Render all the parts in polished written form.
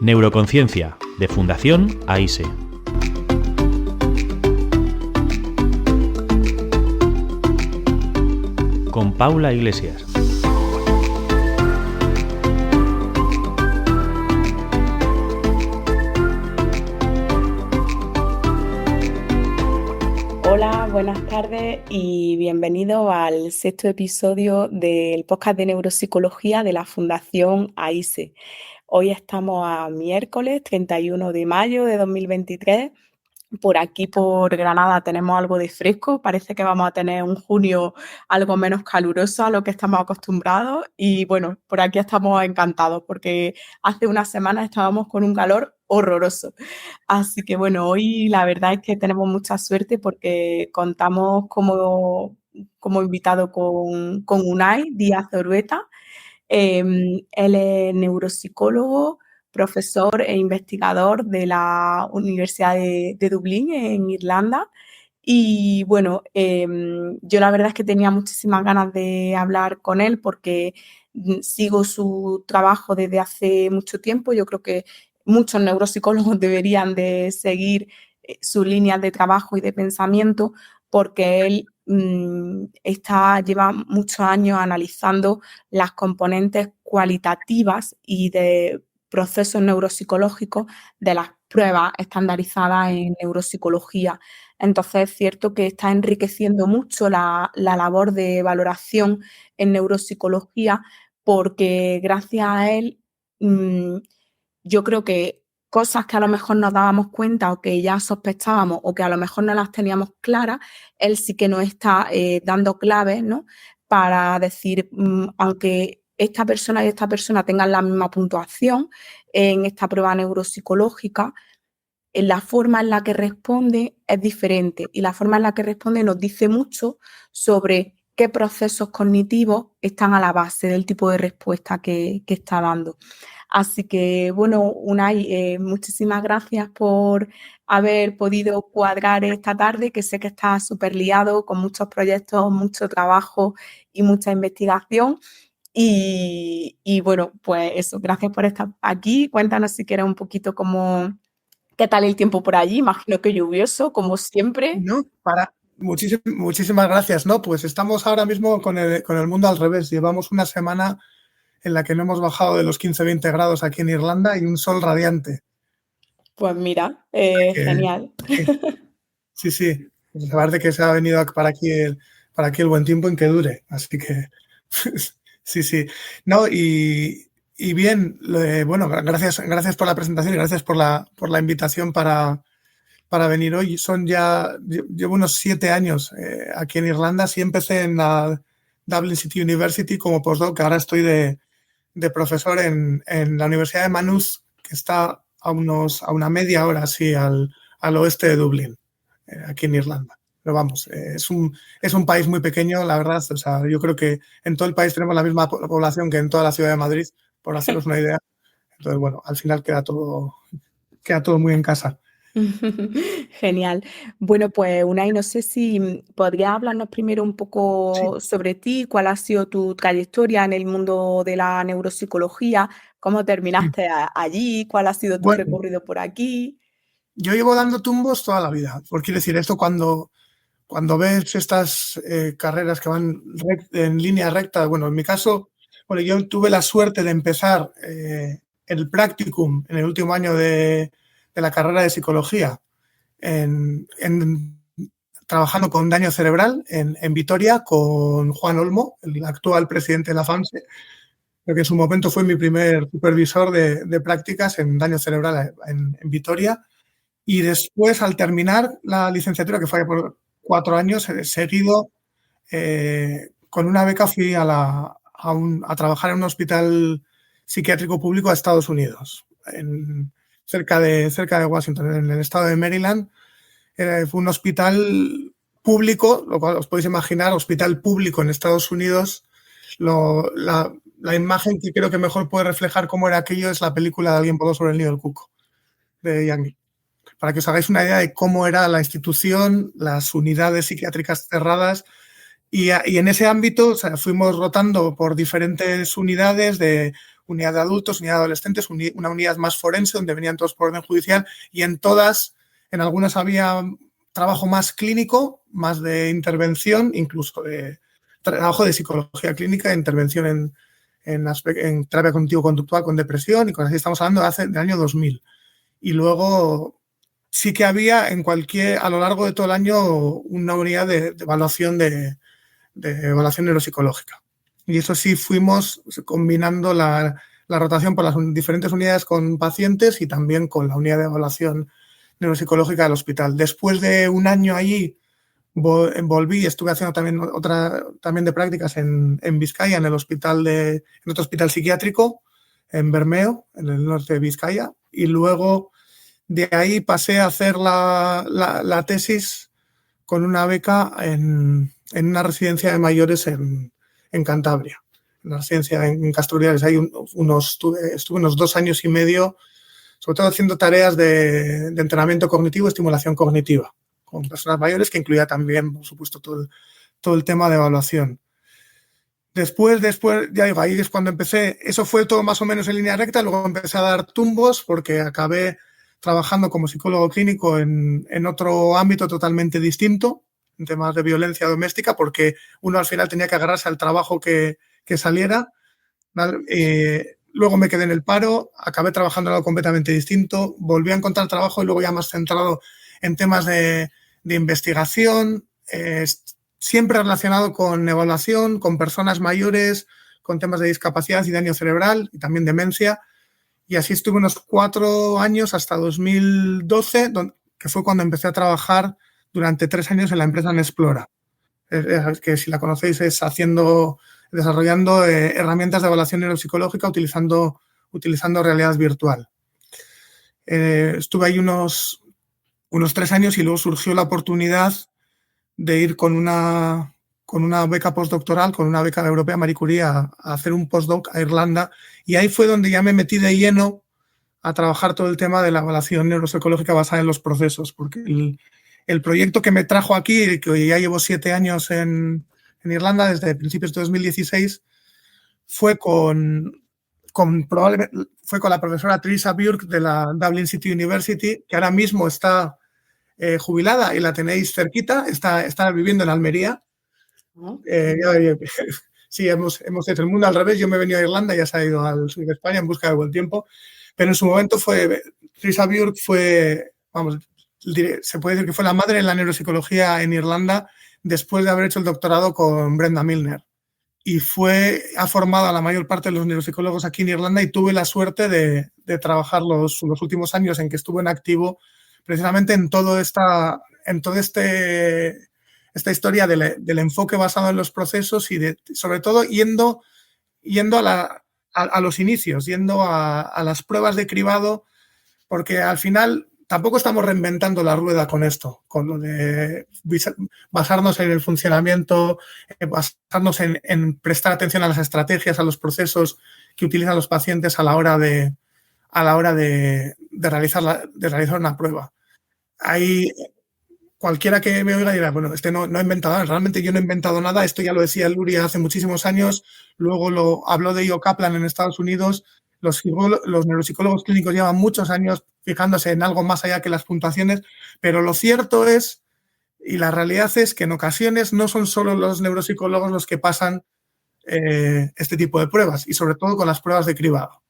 Neuroconciencia, de Fundación AISE. Con Paula Iglesias. Hola, buenas tardes y bienvenido al sexto episodio del podcast de neuropsicología de la Fundación AISE. Hoy estamos a miércoles 31 de mayo de 2023. Por aquí, por Granada, tenemos algo de fresco. Parece que vamos a tener un junio algo menos caluroso a lo que estamos acostumbrados. Y bueno, por aquí estamos encantados porque hace unas semanas estábamos con un calor horroroso. Así que bueno, hoy la verdad es que tenemos mucha suerte porque contamos como invitado con Unai Díaz Orueta. Él es neuropsicólogo, profesor e investigador de la Universidad de Dublín, en Irlanda. Y bueno, yo la verdad es que tenía muchísimas ganas de hablar con él porque sigo su trabajo desde hace mucho tiempo. Yo creo que muchos neuropsicólogos deberían de seguir sus líneas de trabajo y de pensamiento porque él lleva muchos años analizando las componentes cualitativas y de procesos neuropsicológicos de las pruebas estandarizadas en neuropsicología. Entonces es cierto que está enriqueciendo mucho la labor de valoración en neuropsicología porque gracias a él yo creo que cosas que a lo mejor nos dábamos cuenta o que ya sospechábamos o que a lo mejor no las teníamos claras, él sí que nos está dando claves, ¿no? Para decir, aunque esta persona y esta persona tengan la misma puntuación en esta prueba neuropsicológica, la forma en la que responde es diferente y la forma en la que responde nos dice mucho sobre qué procesos cognitivos están a la base del tipo de respuesta que está dando. Así que, bueno, Unai, muchísimas gracias por haber podido cuadrar esta tarde, que sé que estás súper liado con muchos proyectos, mucho trabajo y mucha investigación. Y bueno, pues eso, gracias por estar aquí. Cuéntanos si quieres un poquito qué tal el tiempo por allí. Imagino que lluvioso, como siempre. No, muchísimas gracias. No, pues estamos ahora mismo con el mundo al revés. Llevamos una semana en la que no hemos bajado de los 15-20 grados aquí en Irlanda y un sol radiante. Pues mira, genial. Sí. Pues la verdad es que se ha venido para aquí el buen tiempo en que dure. Así que sí. No, y bien, bueno, gracias por la presentación y gracias por la invitación para venir hoy. Llevo unos 7 años aquí en Irlanda. Sí, empecé en la Dublin City University como postdoc, ahora estoy de profesor en la Universidad de Maynooth, que está a una media hora así al oeste de Dublín, aquí en Irlanda. Pero vamos, es un país muy pequeño, la verdad. O sea, yo creo que en todo el país tenemos la misma población que en toda la ciudad de Madrid, por haceros una idea. Entonces, bueno, al final queda todo muy en casa. Genial. Bueno, pues Unai, no sé si podrías hablarnos primero un poco sobre ti, cuál ha sido tu trayectoria en el mundo de la neuropsicología, cómo terminaste allí, cuál ha sido tu recorrido por aquí. Yo llevo dando tumbos toda la vida. Quiere decir, esto cuando ves estas carreras que van en línea recta, bueno, en mi caso, yo tuve la suerte de empezar el practicum en el último año de la carrera de psicología, trabajando con daño cerebral en Vitoria con Juan Olmo, el actual presidente de la FAMSE, que en su momento fue mi primer supervisor de prácticas en daño cerebral en Vitoria. Y después, al terminar la licenciatura, que fue por 4 años, seguido, con una beca fui a trabajar en un hospital psiquiátrico público a Estados Unidos, cerca de Washington, en el estado de Maryland. Fue un hospital público, lo cual os podéis imaginar, hospital público en Estados Unidos. La imagen que creo que mejor puede reflejar cómo era aquello es la película de Alguien voló sobre el nido del cuco, de Yang. Para que os hagáis una idea de cómo era la institución, las unidades psiquiátricas cerradas. Y en ese ámbito, o sea, fuimos rotando por diferentes unidades, de unidad de adultos, unidad de adolescentes, una unidad más forense donde venían todos por orden judicial, y en algunas había trabajo más clínico, más de intervención, incluso de trabajo de psicología clínica, intervención en terapia cognitivo-conductual con depresión y cosas así. Estamos hablando del año 2000. Y luego sí que había a lo largo de todo el año una unidad de evaluación de evaluación neuropsicológica. Y eso sí fuimos combinando la rotación por las diferentes unidades con pacientes y también con la unidad de evaluación neuropsicológica del hospital. Después de un año allí volví y estuve haciendo también de prácticas en Vizcaya, en otro hospital psiquiátrico, en Bermeo, en el norte de Vizcaya, y luego de ahí pasé a hacer la tesis con una beca en una residencia de mayores en Cantabria, en la residencia en Castrullales. Ahí estuve unos 2 años y medio, sobre todo haciendo tareas de entrenamiento cognitivo y estimulación cognitiva con personas mayores, que incluía también, por supuesto, todo el tema de evaluación. Después, ya digo, ahí es cuando empecé. Eso fue todo más o menos en línea recta. Luego empecé a dar tumbos porque acabé trabajando como psicólogo clínico en otro ámbito totalmente distinto, en temas de violencia doméstica, porque uno al final tenía que agarrarse al trabajo que saliera, ¿vale? Luego me quedé en el paro, acabé trabajando en algo completamente distinto, volví a encontrar trabajo y luego ya más centrado en temas de investigación, siempre relacionado con evaluación, con personas mayores, con temas de discapacidad y daño cerebral y también demencia. Y así estuve unos 4 años hasta 2012, que fue cuando empecé a trabajar durante 3 años en la empresa Nexplora, que si la conocéis es desarrollando herramientas de evaluación neuropsicológica utilizando realidad virtual. Estuve ahí unos 3 años y luego surgió la oportunidad de ir con una beca postdoctoral, con una beca europea Marie Curie, a hacer un postdoc a Irlanda, y ahí fue donde ya me metí de lleno a trabajar todo el tema de la evaluación neuropsicológica basada en los procesos, porque el proyecto que me trajo aquí, que ya llevo 7 años en Irlanda, desde principios de 2016, fue con la profesora Teresa Burke de la Dublin City University, que ahora mismo está jubilada y la tenéis cerquita, está viviendo en Almería. Sí, hemos hecho el mundo al revés. Yo me he venido a Irlanda, ya se ha ido al sur de España en busca de buen tiempo, pero en su momento Teresa Burke se puede decir que fue la madre de la neuropsicología en Irlanda después de haber hecho el doctorado con Brenda Milner, y ha formado a la mayor parte de los neuropsicólogos aquí en Irlanda, y tuve la suerte de trabajar los últimos años en que estuve en activo precisamente en toda esta historia del enfoque basado en los procesos y sobre todo yendo a los inicios, yendo a las pruebas de cribado, porque al final tampoco estamos reinventando la rueda con esto, con lo de basarnos en el funcionamiento, basarnos en prestar atención a las estrategias, a los procesos que utilizan los pacientes a la hora de realizar una prueba. Ahí cualquiera que me oiga dirá, bueno, no ha inventado nada. Realmente yo no he inventado nada. Esto ya lo decía Luria hace muchísimos años. Luego lo habló de Io Kaplan en Estados Unidos. Los neuropsicólogos clínicos llevan muchos años fijándose en algo más allá que las puntuaciones, pero lo cierto es, y la realidad es, que en ocasiones no son solo los neuropsicólogos los que pasan este tipo de pruebas, y sobre todo con las pruebas de cribado.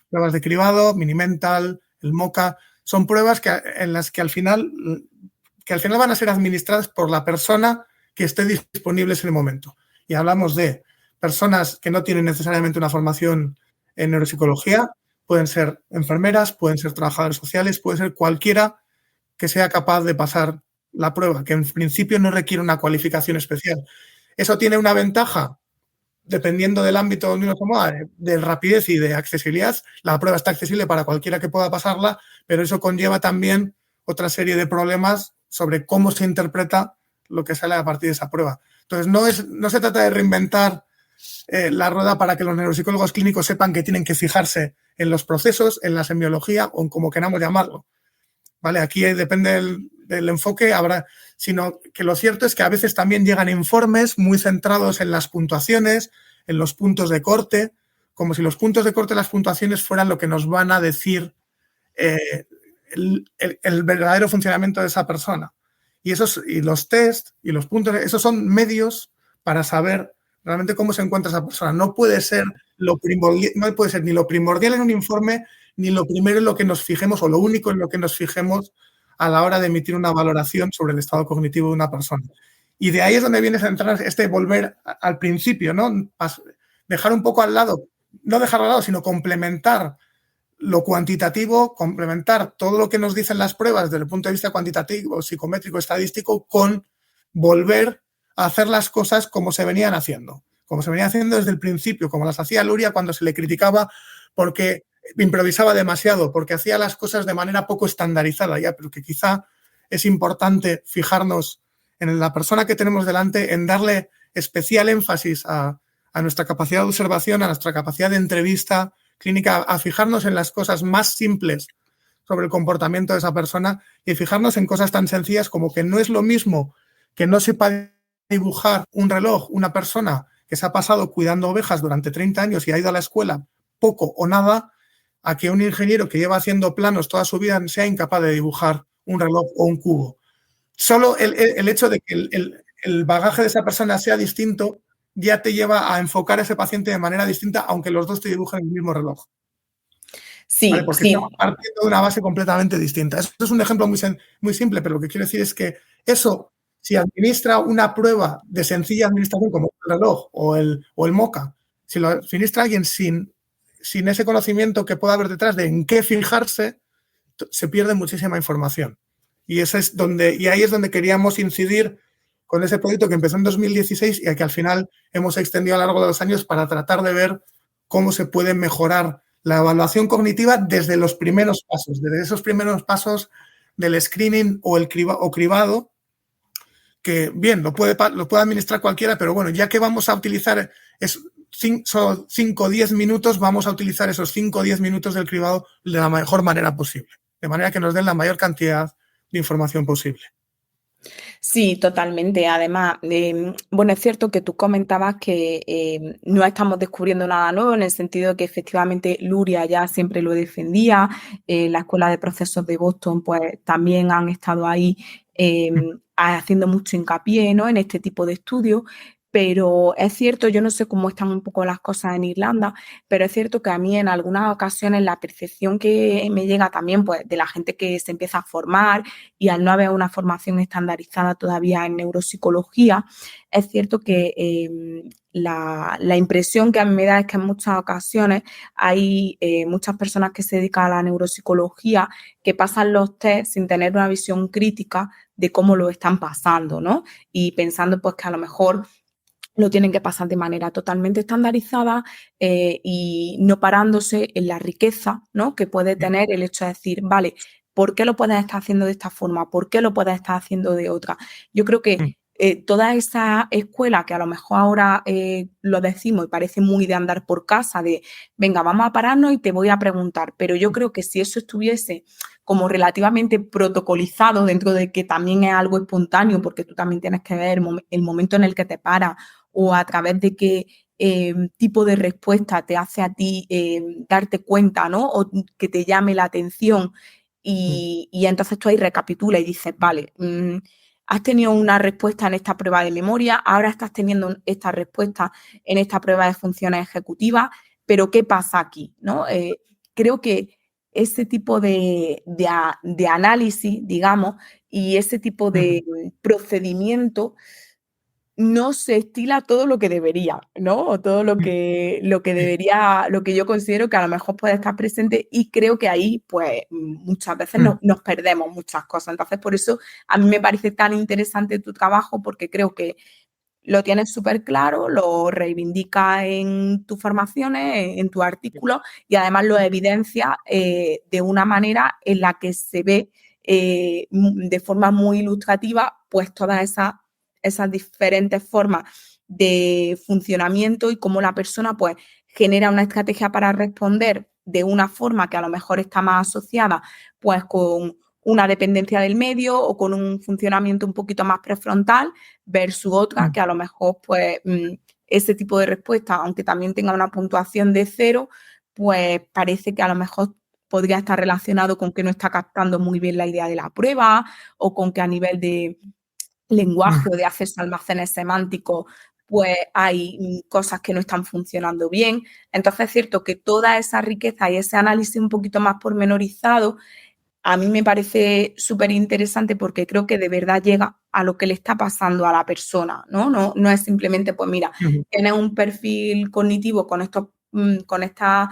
Pruebas de cribado, Minimental, el MoCA, son pruebas en las que al final van a ser administradas por la persona que esté disponible en el momento. Y hablamos de personas que no tienen necesariamente una formación en neuropsicología, pueden ser enfermeras, pueden ser trabajadores sociales, puede ser cualquiera que sea capaz de pasar la prueba, que en principio no requiere una cualificación especial. Eso tiene una ventaja, dependiendo del ámbito donde uno se mueva, de rapidez y de accesibilidad. La prueba está accesible para cualquiera que pueda pasarla, pero eso conlleva también otra serie de problemas sobre cómo se interpreta lo que sale a partir de esa prueba. Entonces, no se trata de reinventar la rueda para que los neuropsicólogos clínicos sepan que tienen que fijarse en los procesos, en la semiología o en como queramos llamarlo. ¿Vale? Aquí depende del enfoque, sino que lo cierto es que a veces también llegan informes muy centrados en las puntuaciones, en los puntos de corte, como si los puntos de corte de las puntuaciones fueran lo que nos van a decir el verdadero funcionamiento de esa persona. Y los test y los puntos, esos son medios para saber realmente cómo se encuentra esa persona. No puede ser ni lo primordial en un informe, ni lo primero en lo que nos fijemos o lo único en lo que nos fijemos a la hora de emitir una valoración sobre el estado cognitivo de una persona. Y de ahí es donde viene a entrar volver al principio, ¿no? Dejar un poco al lado, no dejarlo al lado, sino complementar lo cuantitativo, complementar todo lo que nos dicen las pruebas desde el punto de vista cuantitativo, psicométrico, estadístico, con volver a hacer las cosas como se venían haciendo desde el principio, como las hacía Luria cuando se le criticaba porque improvisaba demasiado, porque hacía las cosas de manera poco estandarizada, ya, pero que quizá es importante fijarnos en la persona que tenemos delante, en darle especial énfasis a nuestra capacidad de observación, a nuestra capacidad de entrevista clínica, a fijarnos en las cosas más simples sobre el comportamiento de esa persona y fijarnos en cosas tan sencillas como que no es lo mismo que no sepa dibujar un reloj una persona que se ha pasado cuidando ovejas durante 30 años y ha ido a la escuela poco o nada, a que un ingeniero que lleva haciendo planos toda su vida sea incapaz de dibujar un reloj o un cubo. Solo el hecho de que el bagaje de esa persona sea distinto ya te lleva a enfocar a ese paciente de manera distinta, aunque los dos te dibujen el mismo reloj. Sí, ¿vale? Porque estamos partiendo de una base completamente distinta. Esto es un ejemplo muy simple, pero lo que quiero decir es que eso, si administra una prueba de sencilla administración como el reloj o el MOCA, si lo administra alguien sin ese conocimiento que pueda haber detrás de en qué fijarse, se pierde muchísima información. Y ahí es donde queríamos incidir con ese proyecto que empezó en 2016 y que al final hemos extendido a lo largo de los años para tratar de ver cómo se puede mejorar la evaluación cognitiva desde los primeros pasos, desde esos primeros pasos del screening o cribado, que bien, lo puede administrar cualquiera, pero bueno, ya que vamos a utilizar 5 o 10 minutos, vamos a utilizar esos 5 o 10 minutos del cribado de la mejor manera posible, de manera que nos den la mayor cantidad de información posible. Sí, totalmente. Además, bueno, es cierto que tú comentabas que no estamos descubriendo nada nuevo en el sentido de que efectivamente Luria ya siempre lo defendía, la Escuela de Procesos de Boston pues también han estado ahí haciendo mucho hincapié, ¿no?, en este tipo de estudios. Pero es cierto, yo no sé cómo están un poco las cosas en Irlanda, pero es cierto que a mí en algunas ocasiones la percepción que me llega también pues de la gente que se empieza a formar y al no haber una formación estandarizada todavía en neuropsicología, es cierto que la impresión que a mí me da es que en muchas ocasiones hay muchas personas que se dedican a la neuropsicología que pasan los test sin tener una visión crítica de cómo lo están pasando, ¿no? Y pensando pues que a lo mejor lo tienen que pasar de manera totalmente estandarizada y no parándose en la riqueza, ¿no?, que puede tener el hecho de decir, vale, ¿por qué lo puedes estar haciendo de esta forma? ¿Por qué lo puedes estar haciendo de otra? Yo creo que toda esa escuela que a lo mejor ahora lo decimos y parece muy de andar por casa, de venga, vamos a pararnos y te voy a preguntar, pero yo creo que si eso estuviese como relativamente protocolizado dentro de que también es algo espontáneo, porque tú también tienes que ver el momento en el que te paras o a través de qué tipo de respuesta te hace a ti darte cuenta, ¿no?, o que te llame la atención y entonces tú ahí recapitulas y dices, vale, has tenido una respuesta en esta prueba de memoria, ahora estás teniendo esta respuesta en esta prueba de funciones ejecutivas, pero ¿qué pasa aquí?, ¿no? Creo que ese tipo de análisis, digamos, y ese tipo de procedimiento no se estila todo lo que debería, ¿no? O todo lo que debería, lo que yo considero que a lo mejor puede estar presente y creo que ahí, pues, muchas veces nos perdemos muchas cosas. Entonces, por eso a mí me parece tan interesante tu trabajo porque creo que lo tienes súper claro, lo reivindicas en tus formaciones, en tus artículos y además lo evidencias de una manera en la que se ve de forma muy ilustrativa, pues todas esas diferentes formas de funcionamiento y cómo la persona pues genera una estrategia para responder de una forma que a lo mejor está más asociada pues con una dependencia del medio o con un funcionamiento un poquito más prefrontal versus otra que a lo mejor pues ese tipo de respuesta, aunque también tenga una puntuación de 0, pues parece que a lo mejor podría estar relacionado con que no está captando muy bien la idea de la prueba o con que a nivel de lenguaje o de acceso a almacenes semánticos, pues hay cosas que no están funcionando bien. Entonces es cierto que toda esa riqueza y ese análisis un poquito más pormenorizado a mí me parece súper interesante porque creo que de verdad llega a lo que le está pasando a la persona, ¿no? No es simplemente, pues mira, tienes un perfil cognitivo con estas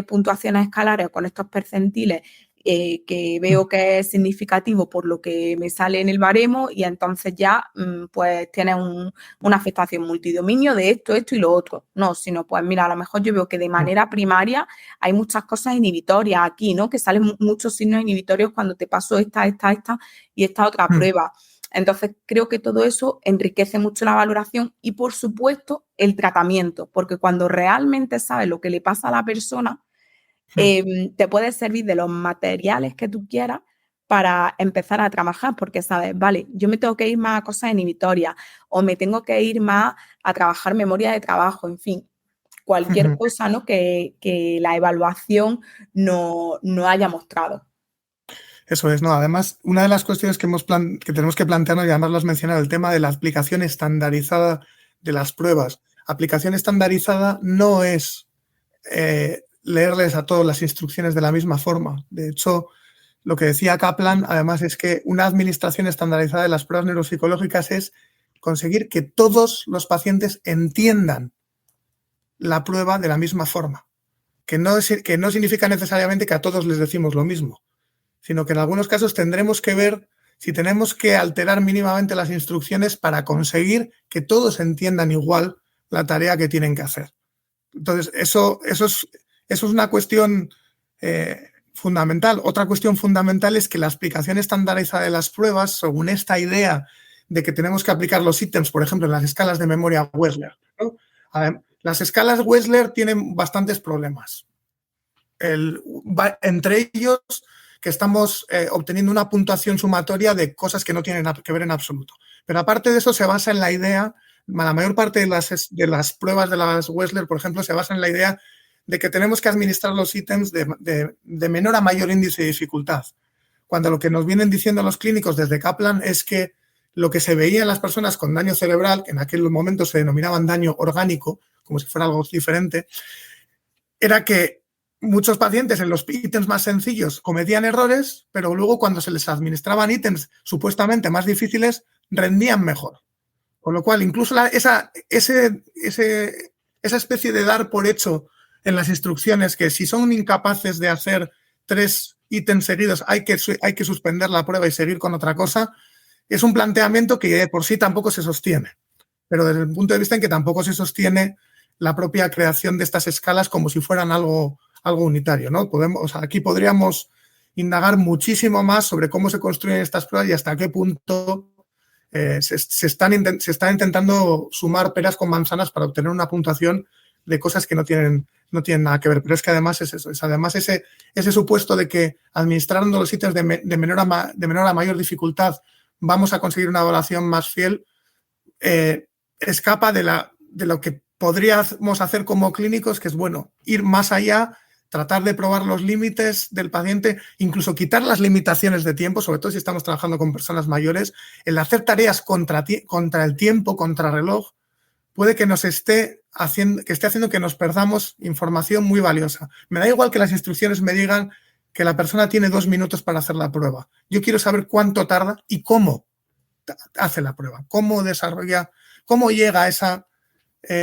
puntuaciones escalares o con estos percentiles que veo que es significativo por lo que me sale en el baremo y entonces ya pues tienes una afectación multidominio de esto y lo otro. No, sino pues mira, a lo mejor yo veo que de manera primaria hay muchas cosas inhibitorias aquí, ¿no? Que salen muchos signos inhibitorios cuando te paso esta y esta otra prueba. Entonces, creo que todo eso enriquece mucho la valoración y, por supuesto, el tratamiento, porque cuando realmente sabes lo que le pasa a la persona, te puede servir de los materiales que tú quieras para empezar a trabajar, porque sabes, vale, yo me tengo que ir más a cosas inhibitorias o me tengo que ir más a trabajar memoria de trabajo, en fin, cualquier cosa, ¿no? que la evaluación no haya mostrado. Eso es, ¿no? Además, una de las cuestiones que tenemos que plantearnos, y además lo has mencionado, el tema de la aplicación estandarizada de las pruebas. Aplicación estandarizada no es leerles a todos las instrucciones de la misma forma. De hecho, lo que decía Kaplan, además, es que una administración estandarizada de las pruebas neuropsicológicas es conseguir que todos los pacientes entiendan la prueba de la misma forma. Que no significa necesariamente que a todos les decimos lo mismo, sino que en algunos casos tendremos que ver si tenemos que alterar mínimamente las instrucciones para conseguir que todos entiendan igual la tarea que tienen que hacer. Entonces, eso es una cuestión fundamental. Otra cuestión fundamental es que la aplicación estandarizada de las pruebas, según esta idea de que tenemos que aplicar los ítems, por ejemplo, en las escalas de memoria Wechsler, ¿no? Las escalas Wechsler tienen bastantes problemas. Entre ellos, que estamos obteniendo una puntuación sumatoria de cosas que no tienen que ver en absoluto. Pero aparte de eso, se basa en la idea, la mayor parte de las pruebas de las Wechsler, por ejemplo, se basa en la idea de que tenemos que administrar los ítems de menor a mayor índice de dificultad. Cuando lo que nos vienen diciendo los clínicos desde Kaplan es que lo que se veía en las personas con daño cerebral, que en aquel momento se denominaban daño orgánico, como si fuera algo diferente, era que muchos pacientes en los ítems más sencillos cometían errores, pero luego cuando se les administraban ítems supuestamente más difíciles, rendían mejor. Con lo cual, incluso esa especie de dar por hecho en las instrucciones que si son incapaces de hacer 3 ítems seguidos hay que suspender la prueba y seguir con otra cosa, es un planteamiento que por sí tampoco se sostiene. Pero desde el punto de vista en que tampoco se sostiene la propia creación de estas escalas como si fueran algo unitario, ¿no? Aquí podríamos indagar muchísimo más sobre cómo se construyen estas pruebas y hasta qué punto se está intentando sumar peras con manzanas para obtener una puntuación de cosas que no tienen nada que ver. Pero es que además es eso, además ese supuesto de que administrando los ítems de menor a mayor dificultad vamos a conseguir una evaluación más fiel, escapa de lo que podríamos hacer como clínicos, que es, bueno, ir más allá, tratar de probar los límites del paciente, incluso quitar las limitaciones de tiempo, sobre todo si estamos trabajando con personas mayores. El hacer tareas contra el tiempo, contra reloj, puede que esté haciendo que nos perdamos información muy valiosa. Me da igual que las instrucciones me digan que la persona tiene 2 minutos para hacer la prueba. Yo quiero saber cuánto tarda y cómo hace la prueba, cómo desarrolla, cómo llega a esa,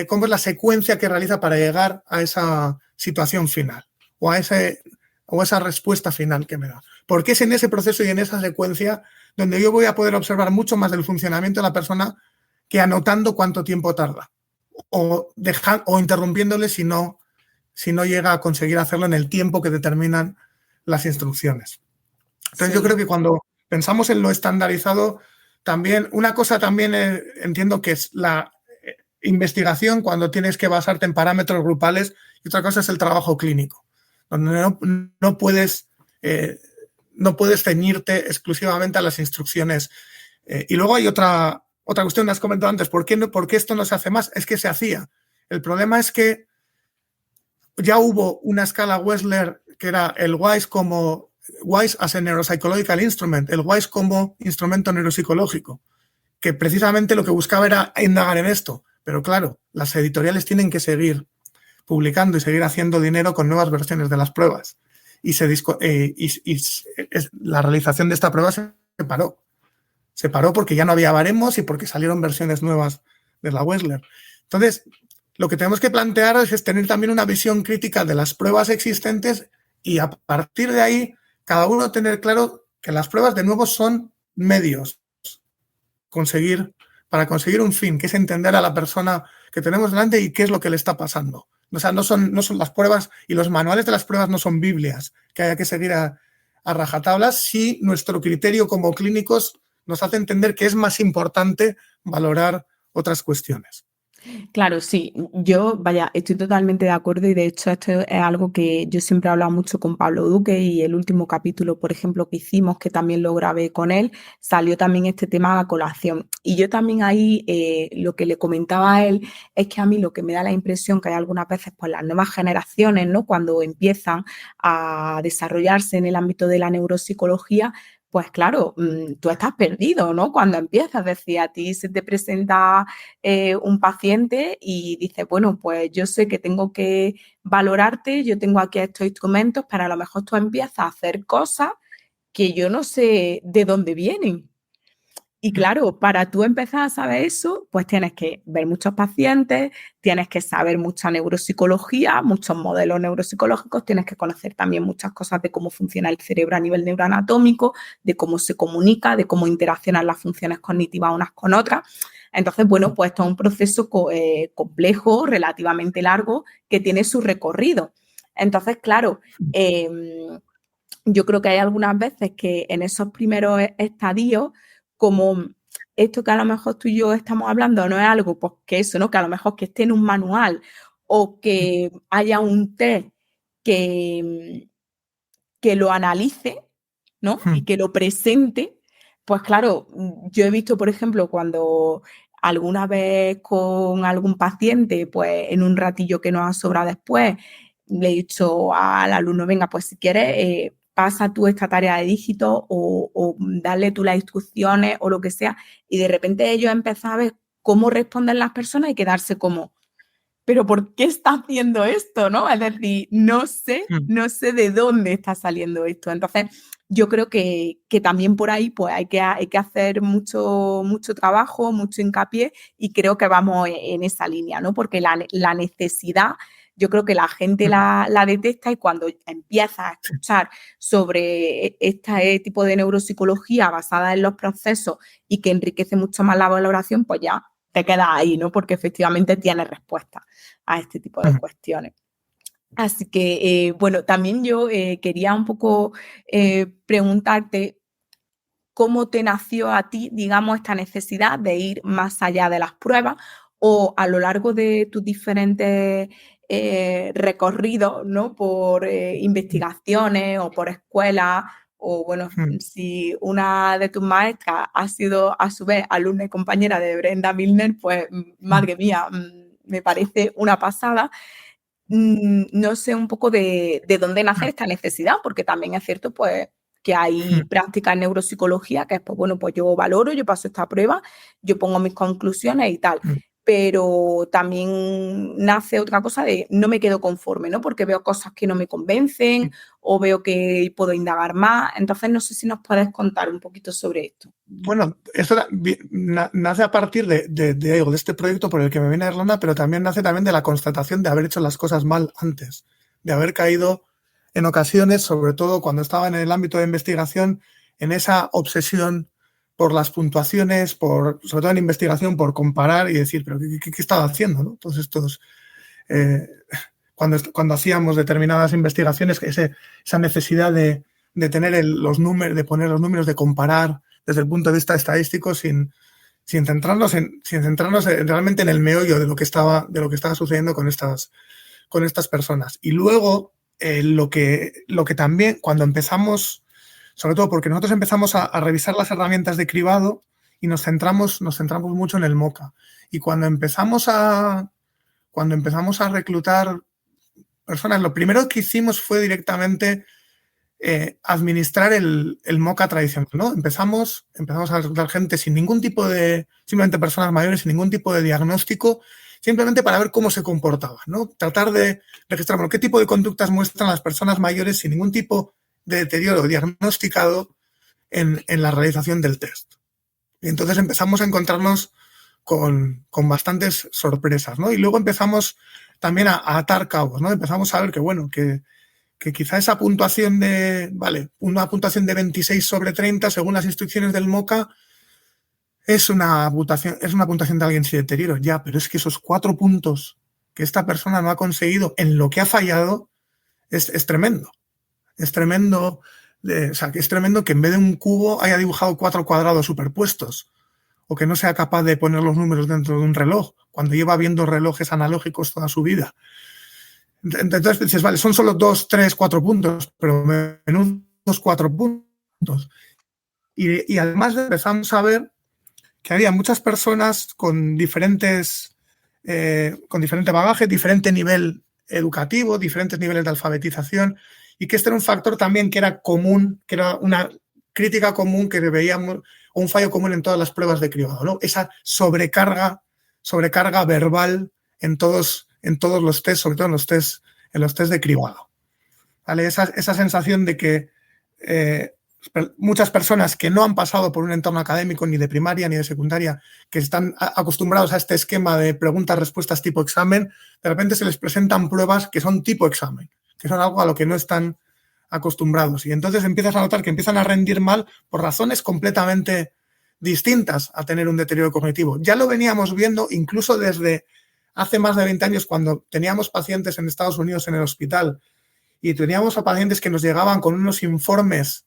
cómo es la secuencia que realiza para llegar a esa situación final o a esa respuesta final que me da. Porque es en ese proceso y en esa secuencia donde yo voy a poder observar mucho más del funcionamiento de la persona que anotando cuánto tiempo tarda o interrumpiéndole si no llega a conseguir hacerlo en el tiempo que determinan las instrucciones. Entonces, yo creo que cuando pensamos en lo estandarizado, también una cosa también entiendo que es la investigación cuando tienes que basarte en parámetros grupales y otra cosa es el trabajo clínico, donde no puedes ceñirte exclusivamente a las instrucciones. Y luego hay otra otra cuestión que has comentado antes, ¿por qué esto no se hace más? Es que se hacía. El problema es que ya hubo una escala Wechsler que era el WISE as a Neuropsychological Instrument, el WISE como instrumento neuropsicológico, que precisamente lo que buscaba era indagar en esto. Pero claro, las editoriales tienen que seguir publicando y seguir haciendo dinero con nuevas versiones de las pruebas. Y la realización de esta prueba se paró. Se paró porque ya no había baremos y porque salieron versiones nuevas de la Wechsler. Entonces, lo que tenemos que plantear es tener también una visión crítica de las pruebas existentes y a partir de ahí, cada uno tener claro que las pruebas, de nuevo, son medios para conseguir un fin, que es entender a la persona que tenemos delante y qué es lo que le está pasando. O sea, no son las pruebas y los manuales de las pruebas no son Biblias que haya que seguir a rajatablas si nuestro criterio como clínicos nos hace entender que es más importante valorar otras cuestiones. Claro, sí, yo, estoy totalmente de acuerdo y de hecho esto es algo que yo siempre he hablado mucho con Pablo Duque y el último capítulo, por ejemplo, que hicimos, que también lo grabé con él, salió también este tema a colación. Y yo también ahí lo que le comentaba a él es que a mí lo que me da la impresión que hay algunas veces, pues las nuevas generaciones, ¿no? Cuando empiezan a desarrollarse en el ámbito de la neuropsicología, pues claro, tú estás perdido, ¿no? Cuando empiezas, decía, a ti se te presenta un paciente y dices, bueno, pues yo sé que tengo que valorarte, yo tengo aquí estos instrumentos, pero a lo mejor tú empiezas a hacer cosas que yo no sé de dónde vienen. Y claro, para tú empezar a saber eso, pues tienes que ver muchos pacientes, tienes que saber mucha neuropsicología, muchos modelos neuropsicológicos, tienes que conocer también muchas cosas de cómo funciona el cerebro a nivel neuroanatómico, de cómo se comunica, de cómo interaccionan las funciones cognitivas unas con otras. Entonces, bueno, pues esto es un proceso complejo, relativamente largo, que tiene su recorrido. Entonces, claro, yo creo que hay algunas veces que en esos primeros estadios, como esto que a lo mejor tú y yo estamos hablando no es algo, pues que eso, ¿no? Que a lo mejor que esté en un manual o que haya un test que lo analice, ¿no? Y que lo presente, pues claro, yo he visto, por ejemplo, cuando alguna vez con algún paciente, pues en un ratillo que nos ha sobrado después, le he dicho al alumno, venga, pues si quieres, pasa tú esta tarea de dígito o darle tú las instrucciones o lo que sea, y de repente ellos empiezan a ver cómo responden las personas y quedarse como, pero ¿por qué está haciendo esto? ¿No? Es decir, no sé de dónde está saliendo esto. Entonces, yo creo que también por ahí pues hay que hacer mucho trabajo, mucho hincapié y creo que vamos en esa línea, ¿no? Porque la necesidad, yo creo que la gente la detecta y cuando empieza a escuchar sobre este tipo de neuropsicología basada en los procesos y que enriquece mucho más la valoración, pues ya te quedas ahí, ¿no? Porque efectivamente tienes respuesta a este tipo de cuestiones. Así que, bueno, también yo quería un poco preguntarte cómo te nació a ti, digamos, esta necesidad de ir más allá de las pruebas o a lo largo de tus diferentes recorridos, ¿no? Por investigaciones o por escuelas o, bueno, si una de tus maestras ha sido a su vez alumna y compañera de Brenda Milner, pues, madre mía, me parece una pasada. No sé un poco de dónde nace esta necesidad, porque también es cierto, pues, que hay prácticas en neuropsicología que es, pues, bueno, pues yo valoro, yo paso esta prueba, yo pongo mis conclusiones y tal. Pero también nace otra cosa de no me quedo conforme, ¿no? Porque veo cosas que no me convencen o veo que puedo indagar más. Entonces, no sé si nos puedes contar un poquito sobre esto. Bueno, esto nace a partir de este proyecto por el que me vine a Irlanda, pero también nace también de la constatación de haber hecho las cosas mal antes, de haber caído en ocasiones, sobre todo cuando estaba en el ámbito de investigación, en esa obsesión por las puntuaciones, sobre todo en investigación, por comparar y decir, pero ¿qué estaba haciendo? ¿No? Todos estos, cuando hacíamos determinadas investigaciones, esa necesidad de tener los números, de poner los números, de comparar desde el punto de vista estadístico sin centrarnos realmente en el meollo de lo que estaba sucediendo con estas personas. Y luego, lo que también, cuando empezamos, sobre todo porque nosotros empezamos a revisar las herramientas de cribado y nos centramos mucho en el MOCA. Y cuando empezamos a reclutar personas, lo primero que hicimos fue directamente administrar el MOCA tradicional, ¿no? Empezamos a reclutar gente sin ningún tipo de, simplemente personas mayores, sin ningún tipo de diagnóstico, simplemente para ver cómo se comportaban, ¿no? Tratar de registrar, bueno, qué tipo de conductas muestran las personas mayores sin ningún tipo de deterioro diagnosticado en la realización del test. Y entonces empezamos a encontrarnos con bastantes sorpresas, ¿no? Y luego empezamos también a atar cabos, ¿no? Empezamos a ver que, bueno, que quizá esa puntuación una puntuación de 26 sobre 30 según las instrucciones del MOCA es una puntuación de alguien sin deterioro, ya, pero es que esos 4 puntos que esta persona no ha conseguido en lo que ha fallado es tremendo. Es tremendo, que es tremendo que en vez de un cubo haya dibujado 4 cuadrados superpuestos, o que no sea capaz de poner los números dentro de un reloj, cuando lleva viendo relojes analógicos toda su vida. Entonces dices, vale, son solo 2, 3, 4 puntos, pero menudos 4 puntos. Y además empezamos a ver que había muchas personas con diferente bagaje, diferente nivel educativo, diferentes niveles de alfabetización, y que este era un factor también que era común, que era una crítica común que veíamos, o un fallo común en todas las pruebas de cribado, ¿no? Esa sobrecarga verbal en todos los test, sobre todo en los test de cribado. ¿Vale? Esa sensación de que muchas personas que no han pasado por un entorno académico ni de primaria ni de secundaria, que están acostumbrados a este esquema de preguntas-respuestas tipo examen, de repente se les presentan pruebas que son tipo examen, que son algo a lo que no están acostumbrados. Y entonces empiezas a notar que empiezan a rendir mal por razones completamente distintas a tener un deterioro cognitivo. Ya lo veníamos viendo incluso desde hace más de 20 años, cuando teníamos pacientes en Estados Unidos en el hospital y teníamos a pacientes que nos llegaban con unos informes,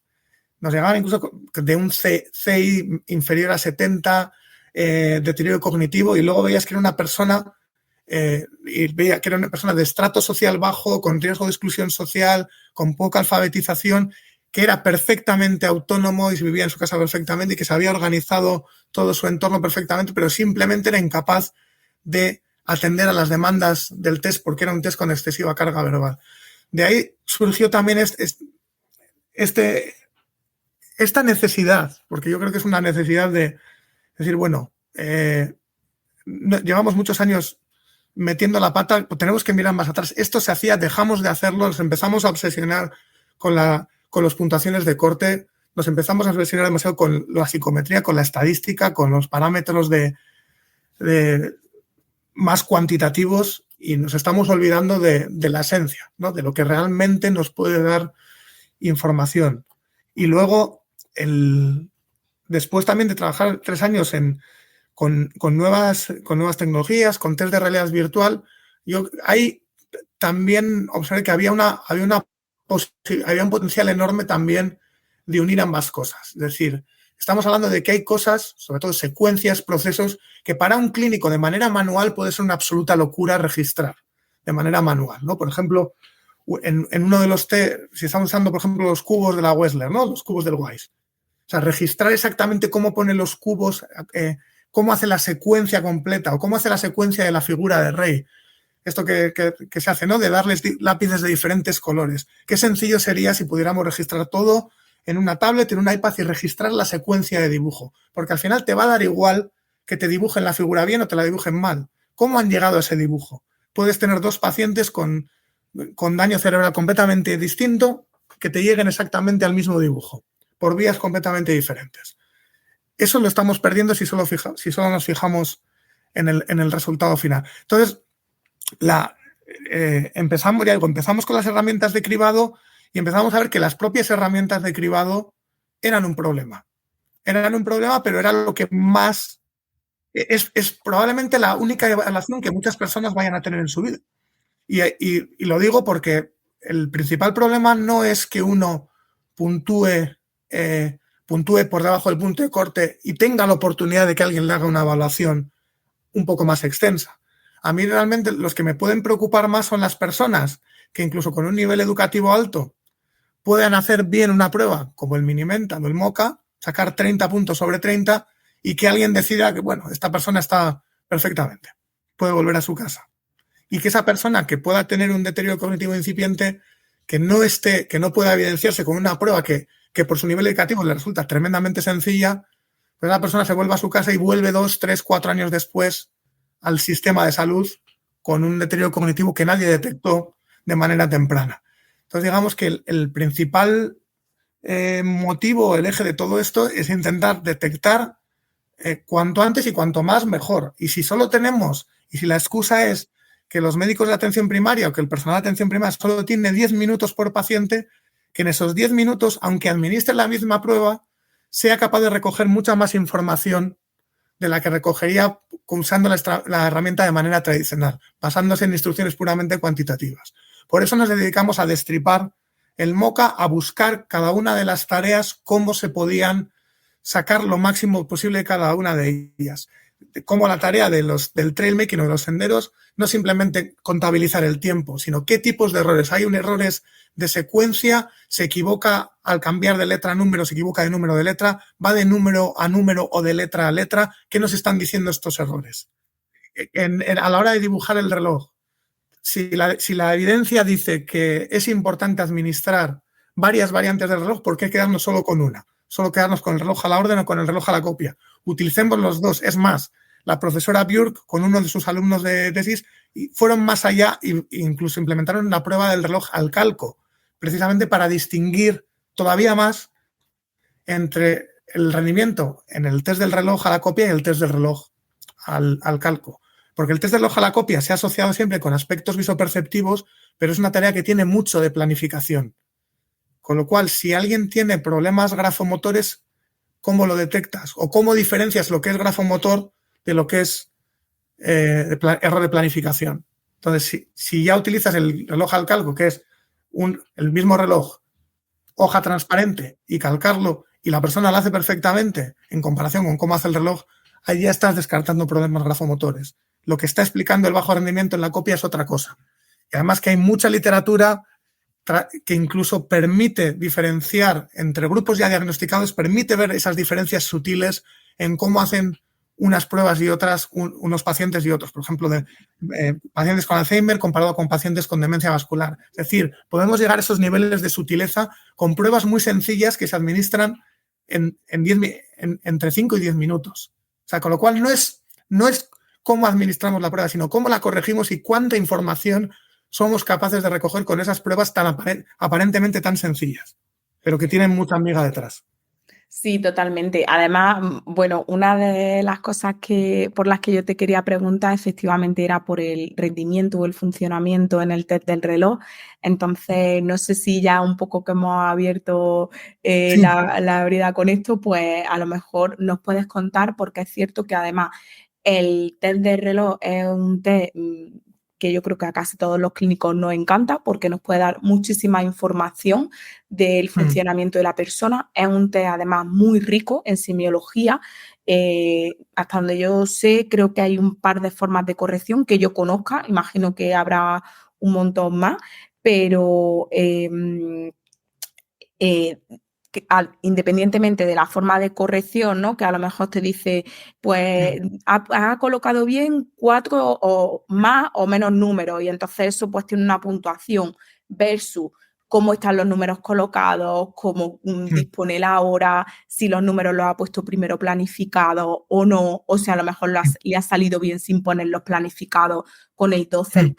nos llegaban incluso de un CI inferior a 70, deterioro cognitivo, y luego veías que era una persona de estrato social bajo, con riesgo de exclusión social, con poca alfabetización, que era perfectamente autónomo y vivía en su casa perfectamente y que se había organizado todo su entorno perfectamente, pero simplemente era incapaz de atender a las demandas del test porque era un test con excesiva carga verbal. De ahí surgió también esta necesidad, porque yo creo que es una necesidad de decir, bueno, llevamos muchos años metiendo la pata, tenemos que mirar más atrás. Esto se hacía, dejamos de hacerlo, nos empezamos a obsesionar con las puntuaciones de corte, nos empezamos a obsesionar demasiado con la psicometría, con la estadística, con los parámetros de más cuantitativos, y nos estamos olvidando de la esencia, ¿no? De lo que realmente nos puede dar información. Y luego, después también de trabajar 3 años con nuevas tecnologías, con test de realidad virtual, yo ahí también observé que había un potencial enorme también de unir ambas cosas. Es decir, estamos hablando de que hay cosas, sobre todo secuencias, procesos, que para un clínico de manera manual puede ser una absoluta locura registrar de manera manual, ¿no? Por ejemplo, en uno de los test, si estamos usando, por ejemplo, los cubos de la Wessler, ¿no? Los cubos del Weiss. O sea, registrar exactamente cómo pone los cubos, cómo hace la secuencia completa o cómo hace la secuencia de la figura de rey. Esto que se hace, ¿no? De darles lápices de diferentes colores. Qué sencillo sería si pudiéramos registrar todo en una tablet, en un iPad, y registrar la secuencia de dibujo. Porque al final te va a dar igual que te dibujen la figura bien o te la dibujen mal. ¿Cómo han llegado a ese dibujo? Puedes tener 2 pacientes con daño cerebral completamente distinto que te lleguen exactamente al mismo dibujo, por vías completamente diferentes. Eso lo estamos perdiendo si solo nos fijamos en el resultado final. Entonces, empezamos con las herramientas de cribado y empezamos a ver que las propias herramientas de cribado eran un problema. Eran un problema, pero era lo que más... Es probablemente la única evaluación que muchas personas vayan a tener en su vida. Y lo digo porque el principal problema no es que uno puntúe por debajo del punto de corte y tenga la oportunidad de que alguien le haga una evaluación un poco más extensa. A mí realmente los que me pueden preocupar más son las personas que incluso con un nivel educativo alto puedan hacer bien una prueba como el Minimental o el MOCA, sacar 30 puntos sobre 30 y que alguien decida que, bueno, esta persona está perfectamente, puede volver a su casa. Y que esa persona que pueda tener un deterioro cognitivo incipiente, que no pueda evidenciarse con una prueba que por su nivel educativo le resulta tremendamente sencilla, pues la persona se vuelve a su casa y vuelve 2, 3, 4 años después al sistema de salud con un deterioro cognitivo que nadie detectó de manera temprana. Entonces, digamos que el principal motivo, el eje de todo esto es intentar detectar cuanto antes y cuanto más mejor. Y si la excusa es que los médicos de atención primaria o que el personal de atención primaria solo tiene 10 minutos por paciente, que en esos 10 minutos, aunque administre la misma prueba, sea capaz de recoger mucha más información de la que recogería usando la herramienta de manera tradicional, basándose en instrucciones puramente cuantitativas. Por eso nos dedicamos a destripar el MOCA, a buscar cada una de las tareas, cómo se podían sacar lo máximo posible de cada una de ellas. Como la tarea del trailmaking o de los senderos, no simplemente contabilizar el tiempo, sino qué tipos de errores. Hay errores de secuencia, se equivoca al cambiar de letra a número, se equivoca de número de letra, va de número a número o de letra a letra. ¿Qué nos están diciendo estos errores? A la hora de dibujar el reloj, si la evidencia dice que es importante administrar varias variantes del reloj, ¿por qué quedarnos solo con una? Solo quedarnos con el reloj a la orden o con el reloj a la copia. Utilicemos los dos. Es más, la profesora Björk, con uno de sus alumnos de tesis, fueron más allá e incluso implementaron la prueba del reloj al calco, precisamente para distinguir todavía más entre el rendimiento en el test del reloj a la copia y el test del reloj al calco. Porque el test del reloj a la copia se ha asociado siempre con aspectos visoperceptivos, pero es una tarea que tiene mucho de planificación. Con lo cual, si alguien tiene problemas grafomotores, ¿cómo lo detectas? ¿O cómo diferencias lo que es grafomotor de lo que es error de planificación? Entonces, si ya utilizas el reloj al calco, que es el mismo reloj, hoja transparente, y calcarlo, y la persona lo hace perfectamente en comparación con cómo hace el reloj, ahí ya estás descartando problemas grafomotores. Lo que está explicando el bajo rendimiento en la copia es otra cosa. Y además que hay mucha literatura que incluso permite diferenciar entre grupos ya diagnosticados, permite ver esas diferencias sutiles en cómo hacen unas pruebas y otras, unos pacientes y otros. Por ejemplo, de pacientes con Alzheimer comparado con pacientes con demencia vascular. Es decir, podemos llegar a esos niveles de sutileza con pruebas muy sencillas que se administran entre 5 y 10 minutos. O sea, con lo cual no es cómo administramos la prueba, sino cómo la corregimos y cuánta información somos capaces de recoger con esas pruebas tan aparentemente tan sencillas, pero que tienen mucha miga detrás. Sí, totalmente. Además, bueno, una de las cosas por las que yo te quería preguntar efectivamente era por el rendimiento o el funcionamiento en el test del reloj. Entonces, no sé si ya un poco que hemos abierto Sí. la brida con esto, pues a lo mejor nos puedes contar, porque es cierto que además el test del reloj es un test que yo creo que a casi todos los clínicos nos encanta porque nos puede dar muchísima información del funcionamiento de la persona. Es un test además muy rico en semiología. Hasta donde yo sé, creo que hay un par de formas de corrección que yo conozca. Imagino que habrá un montón más, pero independientemente de la forma de corrección, ¿no? Que a lo mejor te dice, pues ha colocado bien 4 o más o menos números, y entonces eso pues tiene una puntuación versus cómo están los números colocados, cómo dispone la hora, si los números los ha puesto primero planificados o no, o sea, a lo mejor le ha salido bien sin ponerlos planificados con el 12, el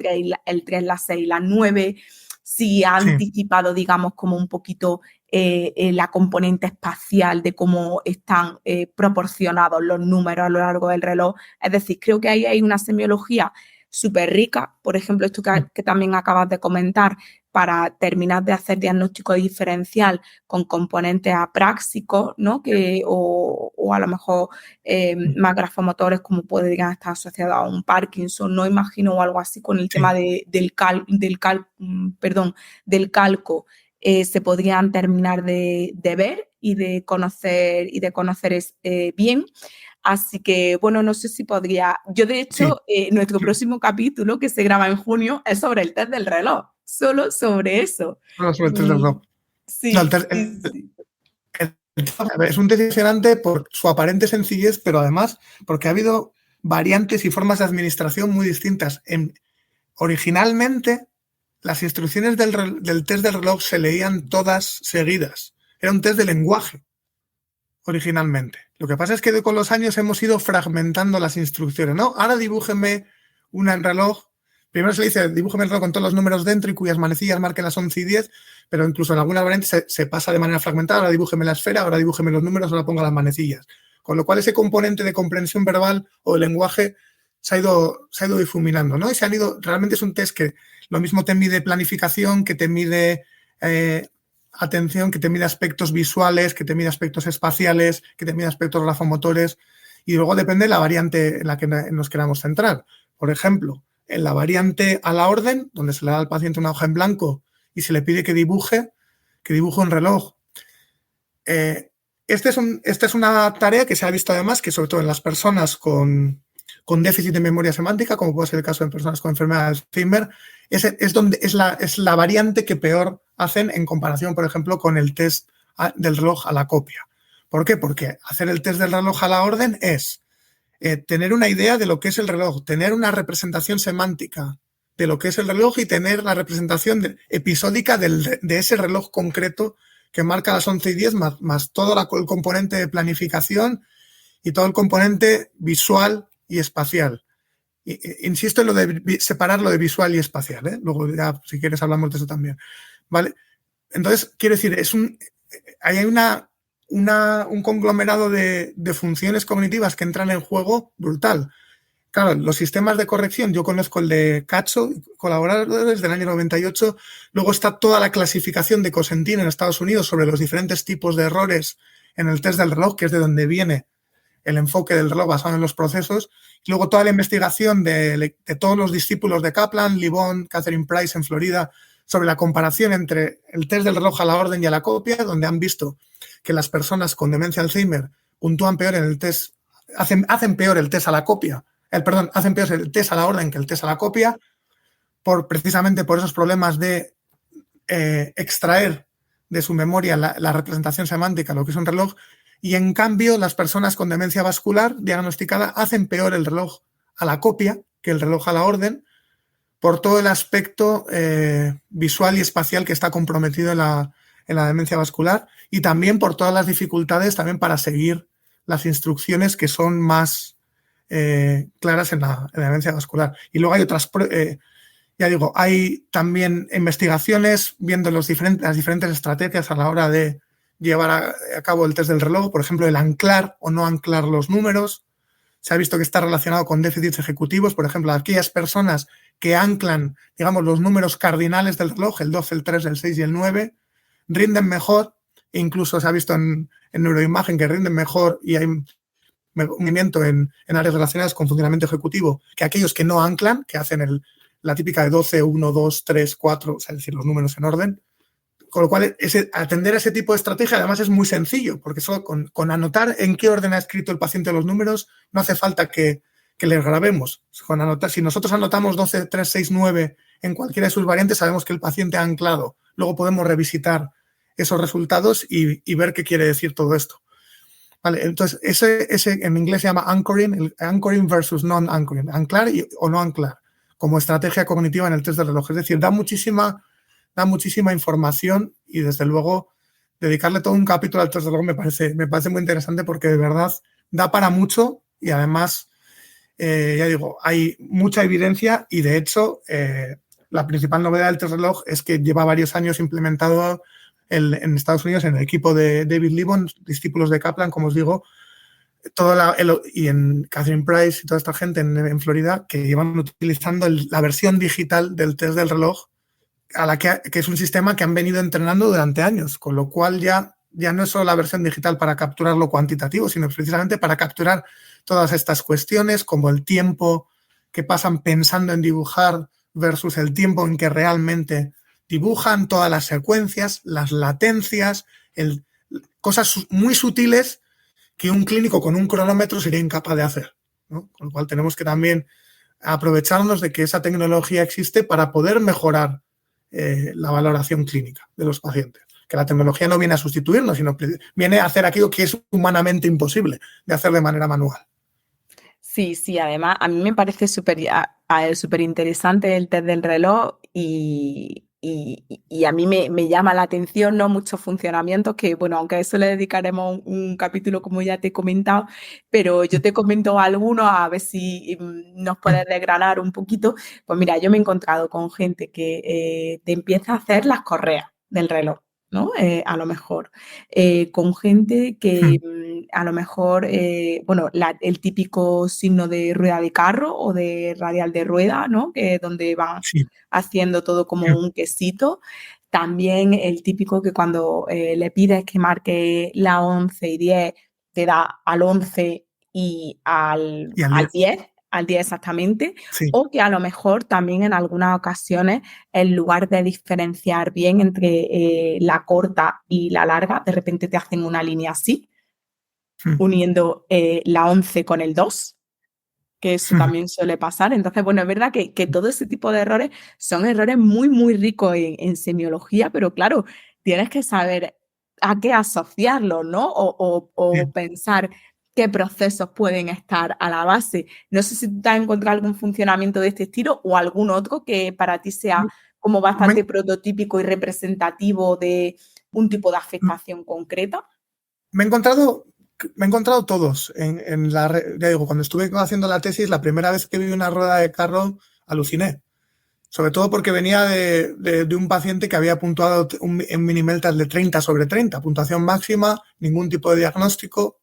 3, la 6, la 9, si ha anticipado, digamos, como un poquito la componente espacial de cómo están proporcionados los números a lo largo del reloj. Es decir, creo que ahí hay una semiología súper rica, por ejemplo, esto que también acabas de comentar, para terminar de hacer diagnóstico diferencial con componentes apráxicos, ¿no? O a lo mejor más grafomotores, como podrían estar asociados a un Parkinson, no imagino, o algo así con el tema del calco. Se podrían terminar de ver y de conocer bien. Así que, bueno, no sé si podría... Yo, de hecho, nuestro próximo capítulo, que se graba en junio, es sobre el test del reloj. Solo sobre eso. Solo sobre el test del reloj. Sí, No, Es un test impresionante por su aparente sencillez, pero además porque ha habido variantes y formas de administración muy distintas. Originalmente, las instrucciones del test del reloj se leían todas seguidas. Era un test de lenguaje, originalmente. Lo que pasa es que con los años hemos ido fragmentando las instrucciones, ¿no? Ahora dibújeme un reloj. Primero se le dice, dibújeme el reloj con todos los números dentro y cuyas manecillas marquen las 11 y 10, pero incluso en algunas variantes se pasa de manera fragmentada. Ahora dibújeme la esfera, ahora dibújeme los números, ahora ponga las manecillas. Con lo cual ese componente de comprensión verbal o de lenguaje se ha ido difuminando, ¿no? Y se han ido, realmente es un test que lo mismo te mide planificación, que te mide atención, que te mide aspectos visuales, que te mide aspectos espaciales, que te mide aspectos grafomotores, y luego depende de la variante en la que nos queramos centrar. Por ejemplo, en la variante a la orden, donde se le da al paciente una hoja en blanco y se le pide que dibuje un reloj. Esta es una tarea que se ha visto además que sobre todo en las personas con déficit de memoria semántica, como puede ser el caso de personas con enfermedad de Alzheimer, es la variante que peor hacen en comparación, por ejemplo, con el test del reloj a la copia. ¿Por qué? Porque hacer el test del reloj a la orden es tener una idea de lo que es el reloj, tener una representación semántica de lo que es el reloj y tener la representación episódica de ese reloj concreto que marca las 11 y 10, más todo el componente de planificación y todo el componente visual y espacial. Insisto en lo de separar lo de visual y espacial, ¿eh? Luego ya, si quieres, hablamos de eso también. ¿Vale? Entonces, quiero decir, hay un conglomerado de funciones cognitivas que entran en juego brutal. Claro, los sistemas de corrección, yo conozco el de Katso, colaborador desde el año 98, luego está toda la clasificación de Cosentin en Estados Unidos sobre los diferentes tipos de errores en el test del reloj, que es de donde viene el enfoque del reloj basado en los procesos, y luego toda la investigación de todos los discípulos de Kaplan, Libon, Catherine Price en Florida, sobre la comparación entre el test del reloj a la orden y a la copia, donde han visto que las personas con demencia Alzheimer puntúan peor en el test, hacen peor el test a la copia, hacen peor el test a la orden que el test a la copia, precisamente por esos problemas de extraer de su memoria la representación semántica, lo que es un reloj, y en cambio las personas con demencia vascular diagnosticada hacen peor el reloj a la copia que el reloj a la orden, por todo el aspecto visual y espacial que está comprometido en la demencia vascular, y también por todas las dificultades también para seguir las instrucciones que son más claras en la demencia vascular. Y luego hay otras, ya digo, hay también investigaciones viendo las diferentes estrategias a la hora de llevar a cabo el test del reloj, por ejemplo, el anclar o no anclar los números. Se ha visto que está relacionado con déficits ejecutivos, por ejemplo, aquellas personas que anclan, digamos, los números cardinales del reloj, el 12, el 3, el 6 y el 9, rinden mejor, e incluso se ha visto en neuroimagen que rinden mejor y hay movimiento en áreas relacionadas con funcionamiento ejecutivo que aquellos que no anclan, que hacen la típica de 12, 1, 2, 3, 4, o sea, es decir, los números en orden. Con lo cual, atender a ese tipo de estrategia además es muy sencillo, porque solo con anotar en qué orden ha escrito el paciente los números, no hace falta que les grabemos. Si nosotros anotamos 12, 3, 6, 9 en cualquiera de sus variantes, sabemos que el paciente ha anclado. Luego podemos revisitar esos resultados y ver qué quiere decir todo esto. Vale, entonces, ese en inglés se llama anchoring versus non-anchoring, anclar o no anclar, como estrategia cognitiva en el test del reloj. Es decir, da muchísima información y, desde luego, dedicarle todo un capítulo al test del reloj me parece muy interesante porque, de verdad, da para mucho y, además, ya digo, hay mucha evidencia y, de hecho, la principal novedad del test del reloj es que lleva varios años implementado en Estados Unidos en el equipo de David Libon, discípulos de Kaplan, como os digo, y en Catherine Price y toda esta gente en Florida, que llevan utilizando la versión digital del test del reloj, que es un sistema que han venido entrenando durante años, con lo cual ya no es solo la versión digital para capturar lo cuantitativo, sino precisamente para capturar todas estas cuestiones, como el tiempo que pasan pensando en dibujar versus el tiempo en que realmente dibujan, todas las secuencias, las latencias, cosas muy sutiles que un clínico con un cronómetro sería incapaz de hacer, ¿no? Con lo cual tenemos que también aprovecharnos de que esa tecnología existe para poder mejorar la valoración clínica de los pacientes. que la tecnología no viene a sustituirnos, sino viene a hacer aquello que es humanamente imposible de hacer de manera manual. Sí, sí, además a mí me parece súper interesante el test del reloj y a mí me llama la atención, ¿no? Muchos funcionamientos que, bueno, aunque a eso le dedicaremos un capítulo como ya te he comentado, pero yo te comento algunos a ver si nos puedes desgranar un poquito. Pues mira, yo me he encontrado con gente que te empieza a hacer las correas del reloj, ¿no? A lo mejor. Con gente que a lo mejor, bueno, el típico signo de rueda de carro o de radial de rueda, ¿no? Que es donde van Sí. haciendo todo como un quesito. También el típico que cuando le pides que marque la 11 y 10, te da al 11 y al 10, al 10 exactamente. Sí. O que a lo mejor también en algunas ocasiones, en lugar de diferenciar bien entre la corta y la larga, de repente te hacen una línea así, uniendo la 11 con el 2, que eso también suele pasar. Entonces, bueno, es verdad que todo ese tipo de errores son errores muy, muy ricos en semiología, pero claro, tienes que saber a qué asociarlo, ¿no? O pensar qué procesos pueden estar a la base. No sé si tú te has encontrado algún funcionamiento de este estilo o algún otro que para ti sea como bastante prototípico y representativo de un tipo de afectación concreta. Me he encontrado todos. Ya digo, cuando estuve haciendo la tesis, la primera vez que vi una rueda de carro, aluciné. Sobre todo porque venía de un paciente que había puntuado en Minimeltas de 30/30, puntuación máxima, ningún tipo de diagnóstico,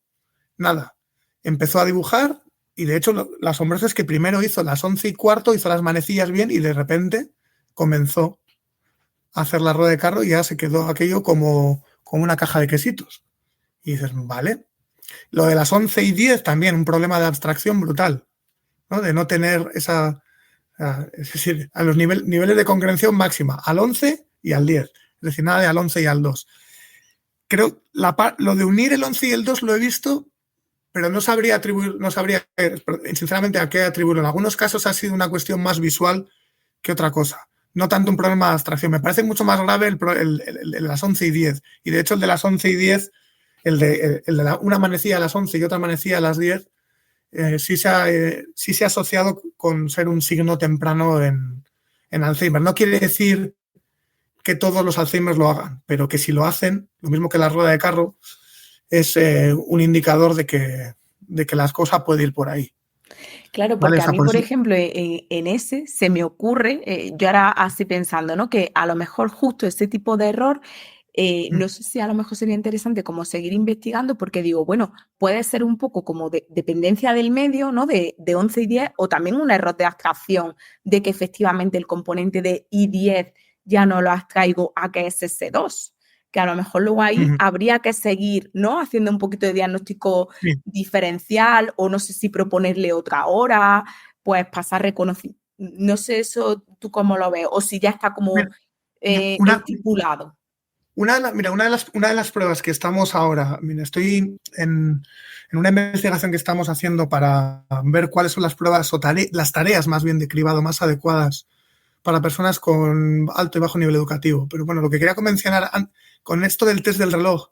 nada. Empezó a dibujar y, de hecho, lo asombroso es que primero hizo las 11:15, hizo las manecillas bien y de repente comenzó a hacer la rueda de carro y ya se quedó aquello como una caja de quesitos. Y dices, vale. Lo de las 11:10 también, un problema de abstracción brutal, ¿no? De no tener esa... Es decir, a los niveles de concreción máxima, al 11 y al 10. Es decir, nada de al 11 y al 2. Creo lo de unir el 11 y el 2 lo he visto, pero no sabría sinceramente a qué atribuirlo. En algunos casos ha sido una cuestión más visual que otra cosa. No tanto un problema de abstracción. Me parece mucho más grave el de las 11:10. Y de hecho el de las 11:10, el de una manecilla a las 11 y otra manecilla a las 10, sí se ha asociado con ser un signo temprano en Alzheimer. No quiere decir que todos los Alzheimer lo hagan, pero que si lo hacen, lo mismo que la rueda de carro, es un indicador de que las cosas pueden ir por ahí. Claro, porque ¿vale? A mí, por ejemplo, en ese se me ocurre, yo ahora así pensando, ¿no? Que a lo mejor justo ese tipo de error, no sé si a lo mejor sería interesante como seguir investigando, porque digo, bueno, puede ser un poco como de dependencia del medio, ¿no? De 11 y 10, o también un error de abstracción de que efectivamente el componente de I10 ya no lo abstraigo a que es S2. Que a lo mejor luego ahí habría que seguir, ¿no? Haciendo un poquito de diagnóstico diferencial, o no sé si proponerle otra hora, pues pasar reconocimiento. No sé eso tú cómo lo ves, o si ya está como estipulado. Una de las pruebas que estamos ahora, estoy en una investigación que estamos haciendo para ver cuáles son las pruebas o las tareas más bien de cribado más adecuadas para personas con alto y bajo nivel educativo. Pero bueno, lo que quería mencionar con esto del test del reloj,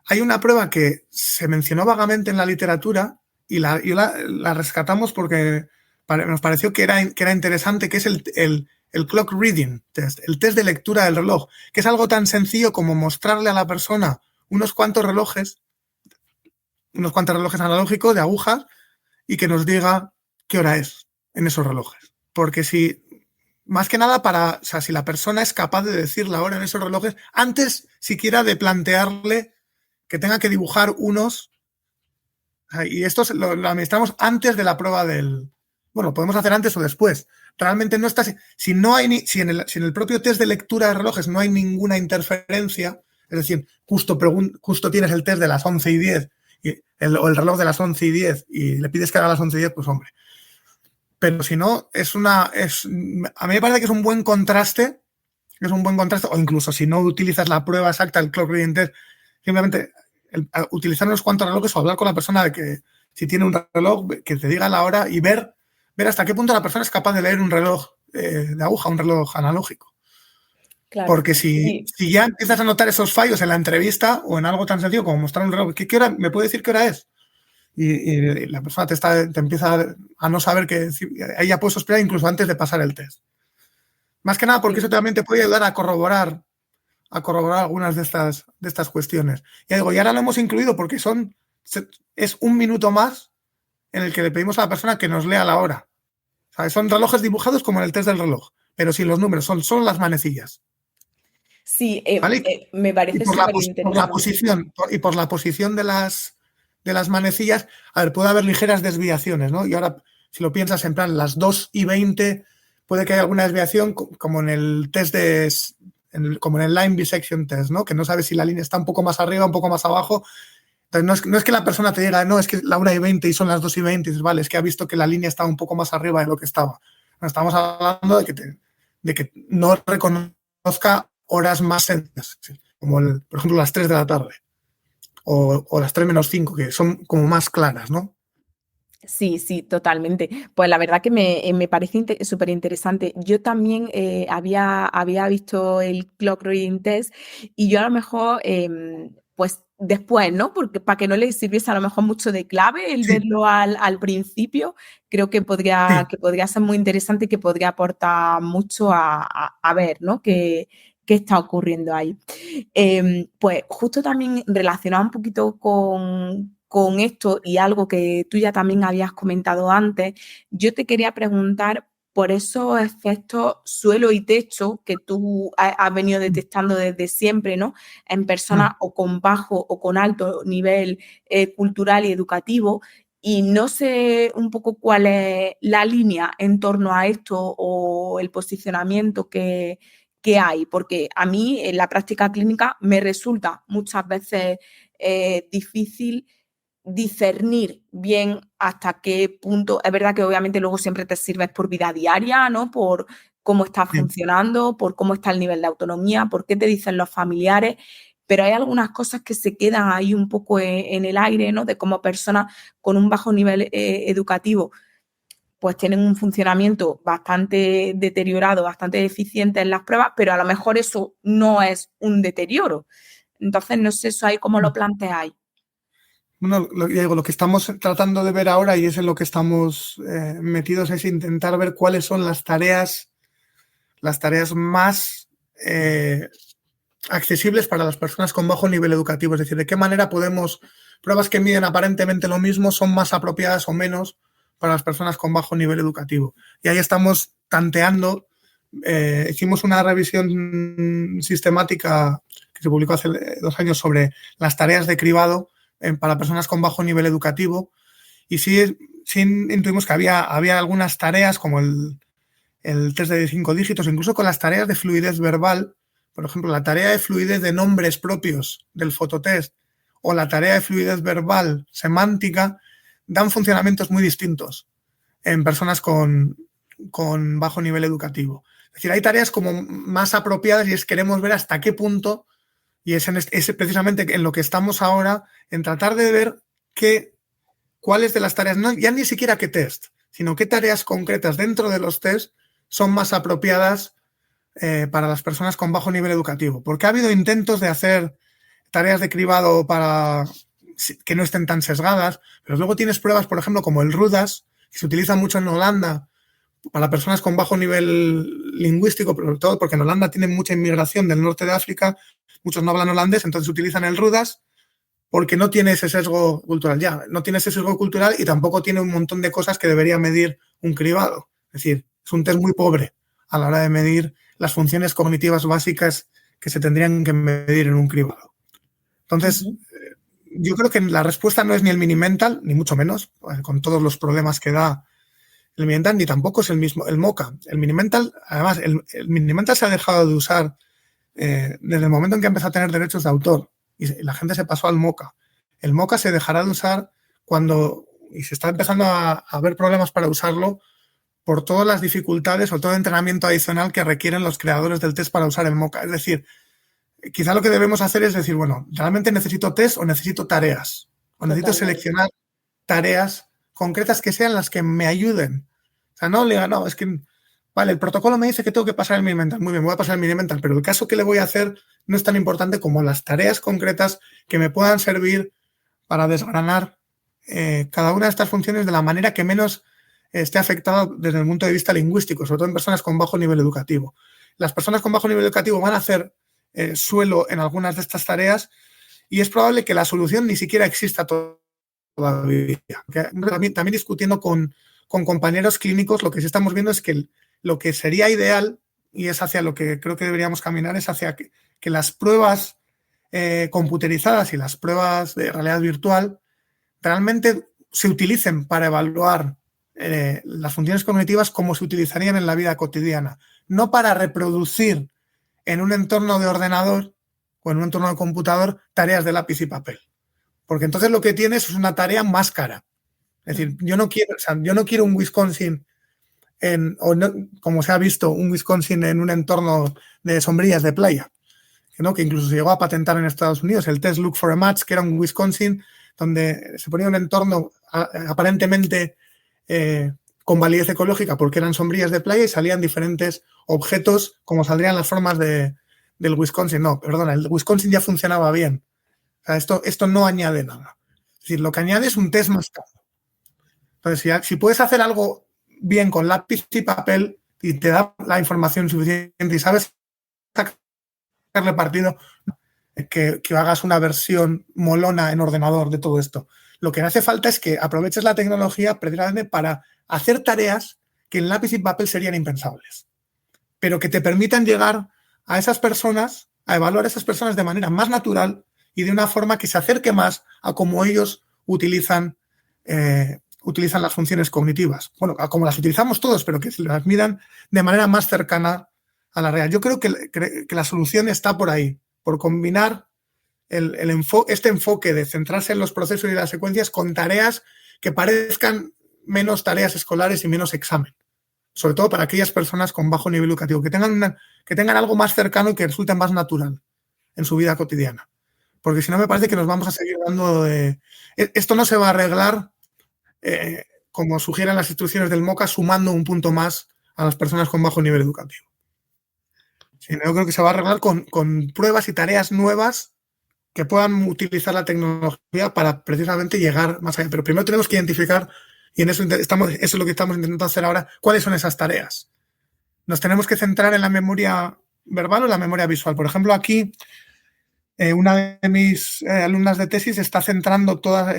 hay una prueba que se mencionó vagamente en la literatura y la rescatamos porque nos pareció que era interesante, que es el clock reading test, el test de lectura del reloj, que es algo tan sencillo como mostrarle a la persona unos cuantos relojes analógicos de agujas y que nos diga qué hora es en esos relojes. Porque más que nada si la persona es capaz de decir la hora en esos relojes, antes siquiera de plantearle que tenga que dibujar unos, y esto lo administramos antes de la prueba bueno, podemos hacer antes o después. Realmente no está, si en el propio test de lectura de relojes no hay ninguna interferencia, es decir, justo tienes el test de las 11:10 o el reloj de las 11:10 y le pides que haga las 11:10, pues hombre. Pero si no, a mí me parece que es un buen contraste, o incluso si no utilizas la prueba exacta, el clock reading test, simplemente utilizar unos cuantos relojes o hablar con la persona de que si tiene un reloj, que te diga la hora y ver hasta qué punto la persona es capaz de leer un reloj de aguja, un reloj analógico. Claro. Porque si ya empiezas a notar esos fallos en la entrevista o en algo tan sencillo como mostrar un reloj, ¿qué hora? ¿Me puede decir qué hora es? Y la persona te empieza a no saber que ahí ya puedes sospechar incluso antes de pasar el test. Más que nada porque eso también te puede ayudar a corroborar algunas de estas cuestiones. Ya digo, y ahora lo hemos incluido porque es un minuto más en el que le pedimos a la persona que nos lea la hora. O sea, son relojes dibujados como en el test del reloj, pero sin los números, son solo las manecillas. Sí, ¿Vale? me parece súper interesante. Por la posición de las manecillas, a ver, puede haber ligeras desviaciones, ¿no? Y ahora, si lo piensas en plan, las 2:20, puede que haya alguna desviación, como en el test como en el line bisection test, ¿no? Que no sabes si la línea está un poco más arriba, un poco más abajo. Entonces, no es que la persona te diga, no, es que la 1:20 y son las 2:20, y dices, vale, es que ha visto que la línea estaba un poco más arriba de lo que estaba. No, estamos hablando de que no reconozca horas más sencillas, como por ejemplo las 3 de la tarde o las 3:05, que son como más claras, ¿no? Sí, sí, totalmente. Pues la verdad que me parece súper interesante. Yo también había visto el Clock Reading Test y yo a lo mejor, pues después, ¿no? Porque para que no le sirviese a lo mejor mucho de clave el verlo al principio, creo que podría ser muy interesante y que podría aportar mucho a ver, ¿no? ¿Qué está ocurriendo ahí? Pues justo también relacionado un poquito con esto y algo que tú ya también habías comentado antes, yo te quería preguntar por esos efectos suelo y techo que tú has venido detectando desde siempre, ¿no? En personas o con bajo o con alto nivel cultural y educativo. Y no sé un poco cuál es la línea en torno a esto o el posicionamiento que hay, porque a mí en la práctica clínica me resulta muchas veces difícil discernir bien hasta qué punto, es verdad que obviamente luego siempre te sirves por vida diaria, ¿no? Por cómo estás funcionando, por cómo está el nivel de autonomía, por qué te dicen los familiares, pero hay algunas cosas que se quedan ahí un poco en el aire, ¿no? De cómo personas con un bajo nivel educativo pues tienen un funcionamiento bastante deteriorado, bastante deficiente en las pruebas, pero a lo mejor eso no es un deterioro. Entonces, no sé eso ahí cómo lo planteáis. Bueno, lo que estamos tratando de ver ahora y es en lo que estamos metidos es intentar ver cuáles son las tareas más accesibles para las personas con bajo nivel educativo. Es decir, de qué manera pruebas que miden aparentemente lo mismo son más apropiadas o menos para las personas con bajo nivel educativo. Y ahí estamos tanteando. Hicimos una revisión sistemática que se publicó hace 2 años sobre las tareas de cribado para personas con bajo nivel educativo y sí intuimos que había algunas tareas como el test de 5 dígitos, incluso con las tareas de fluidez verbal, por ejemplo, la tarea de fluidez de nombres propios del fototest o la tarea de fluidez verbal semántica dan funcionamientos muy distintos en personas con bajo nivel educativo. Es decir, hay tareas como más apropiadas y queremos ver hasta qué punto, y es precisamente en lo que estamos ahora, en tratar de ver cuáles de las tareas, no ya ni siquiera qué test, sino qué tareas concretas dentro de los test son más apropiadas para las personas con bajo nivel educativo. Porque ha habido intentos de hacer tareas de cribado para que no estén tan sesgadas, pero luego tienes pruebas, por ejemplo, como el RUDAS, que se utiliza mucho en Holanda para personas con bajo nivel lingüístico, pero sobre todo porque en Holanda tienen mucha inmigración del norte de África, muchos no hablan holandés, entonces utilizan el RUDAS porque no tiene ese sesgo cultural ya, no tiene ese sesgo cultural y tampoco tiene un montón de cosas que debería medir un cribado. Es decir, es un test muy pobre a la hora de medir las funciones cognitivas básicas que se tendrían que medir en un cribado. Entonces, yo creo que la respuesta no es ni el Minimental, ni mucho menos, con todos los problemas que da el Minimental, ni tampoco es el mismo, el MoCA. El Minimental, además, el Minimental se ha dejado de usar desde el momento en que empezó a tener derechos de autor y la gente se pasó al MoCA. El MoCA se dejará de usar y se está empezando a ver problemas para usarlo por todas las dificultades o todo el entrenamiento adicional que requieren los creadores del test para usar el MoCA. Es decir, quizá lo que debemos hacer es decir, bueno, ¿realmente necesito test o necesito tareas? O necesito seleccionar tareas concretas que sean las que me ayuden. O sea, no le diga, no, es que vale, el protocolo me dice que tengo que pasar el mini mental. Muy bien, voy a pasar el mini mental, pero el caso que le voy a hacer no es tan importante como las tareas concretas que me puedan servir para desgranar cada una de estas funciones de la manera que menos esté afectada desde el punto de vista lingüístico, sobre todo en personas con bajo nivel educativo. Las personas con bajo nivel educativo van a hacer suelo en algunas de estas tareas y es probable que la solución ni siquiera exista todavía. También discutiendo con compañeros clínicos, lo que sí estamos viendo es que lo que sería ideal, y es hacia lo que creo que deberíamos caminar, es hacia que las pruebas computerizadas y las pruebas de realidad virtual realmente se utilicen para evaluar las funciones cognitivas como se utilizarían en la vida cotidiana, no para reproducir en un entorno de ordenador o en un entorno de computador tareas de lápiz y papel. Porque entonces lo que tienes es una tarea más cara. Es decir, yo no quiero un Wisconsin como se ha visto, un Wisconsin en un entorno de sombrillas de playa, ¿no? Que incluso se llegó a patentar en Estados Unidos, el test Look for a Match, que era un Wisconsin donde se ponía un entorno aparentemente con validez ecológica porque eran sombrillas de playa y salían diferentes objetos como saldrían las formas del Wisconsin. No, perdona, el Wisconsin ya funcionaba bien. O sea, esto no añade nada. Es decir, lo que añade es un test más caro. Entonces, si puedes hacer algo bien con lápiz y papel y te da la información suficiente y sabes sacarle partido, que hagas una versión molona en ordenador de todo esto. Lo que hace falta es que aproveches la tecnología precisamente para hacer tareas que en lápiz y papel serían impensables, pero que te permitan llegar a esas personas, a evaluar a esas personas de manera más natural y de una forma que se acerque más a cómo ellos utilizan las funciones cognitivas. Bueno, como las utilizamos todos, pero que se las midan de manera más cercana a la real. Yo creo que la solución está por ahí, por combinar este enfoque de centrarse en los procesos y las secuencias con tareas que parezcan menos tareas escolares y menos examen. Sobre todo para aquellas personas con bajo nivel educativo, que tengan algo más cercano y que resulte más natural en su vida cotidiana. Porque si no, me parece que nos vamos a seguir dando esto no se va a arreglar como sugieren las instrucciones del MOCA, sumando un punto más a las personas con bajo nivel educativo. Sino yo creo que se va a arreglar con pruebas y tareas nuevas que puedan utilizar la tecnología para precisamente llegar más allá. Pero primero tenemos que identificar, y en eso es lo que estamos intentando hacer ahora, cuáles son esas tareas. Nos tenemos que centrar en la memoria verbal o en la memoria visual. Por ejemplo, aquí una de mis alumnas de tesis está centrando toda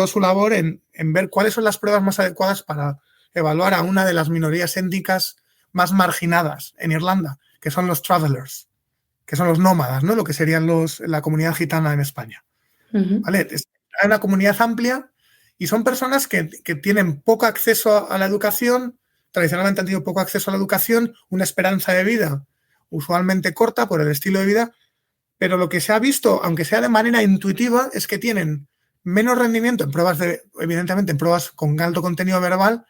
su labor en ver cuáles son las pruebas más adecuadas para evaluar a una de las minorías étnicas más marginadas en Irlanda, que son los travelers, que son los nómadas, ¿no? Lo que serían la comunidad gitana en España. Uh-huh. ¿Vale? Hay una comunidad amplia y son personas que tienen poco acceso a la educación, tradicionalmente han tenido poco acceso a la educación, una esperanza de vida usualmente corta por el estilo de vida, pero lo que se ha visto, aunque sea de manera intuitiva, es que tienen menos rendimiento en pruebas evidentemente en pruebas con alto contenido verbal,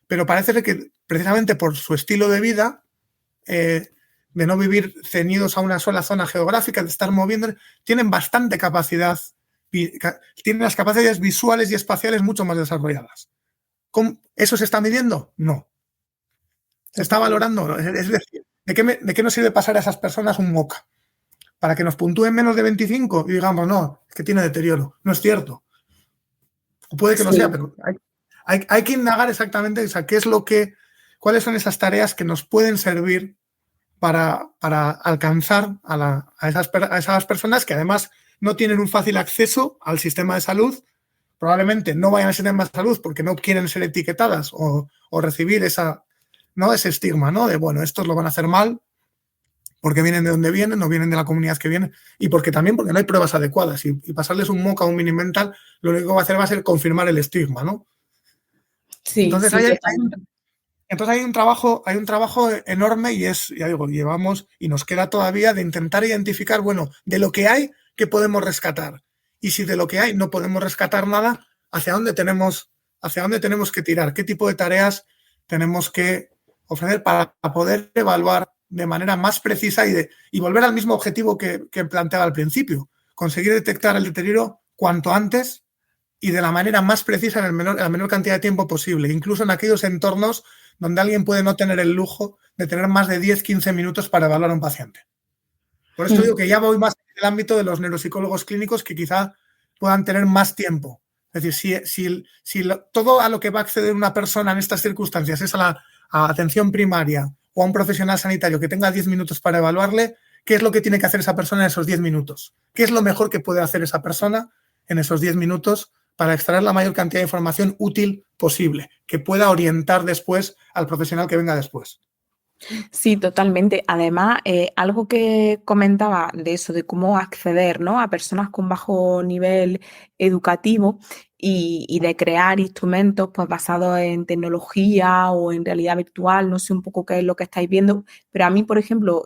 pero parece que precisamente por su estilo de vida, de no vivir ceñidos a una sola zona geográfica, de estar moviendo, tienen bastante capacidad, tienen las capacidades visuales y espaciales mucho más desarrolladas. ¿Eso se está midiendo? No. ¿Se está valorando? Es decir, ¿de qué nos sirve pasar a esas personas un MOCA? Para que nos puntúen menos de 25 y digamos, no, es que tiene deterioro. No es cierto. O puede que no sea, pero hay que indagar exactamente, o sea, cuáles son esas tareas que nos pueden servir para alcanzar a esas personas que además no tienen un fácil acceso al sistema de salud, probablemente no vayan al sistema de salud porque no quieren ser etiquetadas o recibir ese estigma, ¿no? De, bueno, estos lo van a hacer mal porque vienen de donde vienen, no vienen de la comunidad que vienen, y porque no hay pruebas adecuadas. Y pasarles un MOCA o un mini mental, lo único que va a hacer va a ser confirmar el estigma, ¿no? Sí, entonces hay un trabajo enorme y ya digo, llevamos y nos queda todavía de intentar identificar, bueno, de lo que hay, ¿qué podemos rescatar? Y si de lo que hay no podemos rescatar nada, ¿hacia dónde tenemos que tirar? ¿Qué tipo de tareas tenemos que ofrecer para poder evaluar de manera más precisa y volver al mismo objetivo que planteaba al principio? Conseguir detectar el deterioro cuanto antes y de la manera más precisa en la menor cantidad de tiempo posible, incluso en aquellos entornos donde alguien puede no tener el lujo de tener más de 10-15 minutos para evaluar a un paciente. Por eso digo que ya voy más en el ámbito de los neuropsicólogos clínicos que quizá puedan tener más tiempo. Es decir, si todo a lo que va a acceder una persona en estas circunstancias es a la atención primaria o a un profesional sanitario que tenga 10 minutos para evaluarle, ¿qué es lo que tiene que hacer esa persona en esos 10 minutos? ¿Qué es lo mejor que puede hacer esa persona en esos 10 minutos para extraer la mayor cantidad de información útil posible, que pueda orientar después al profesional que venga después? Sí, totalmente. Además, algo que comentaba de eso, de cómo acceder, ¿no?, a personas con bajo nivel educativo y de crear instrumentos pues, basados en tecnología o en realidad virtual, no sé un poco qué es lo que estáis viendo, pero a mí, por ejemplo,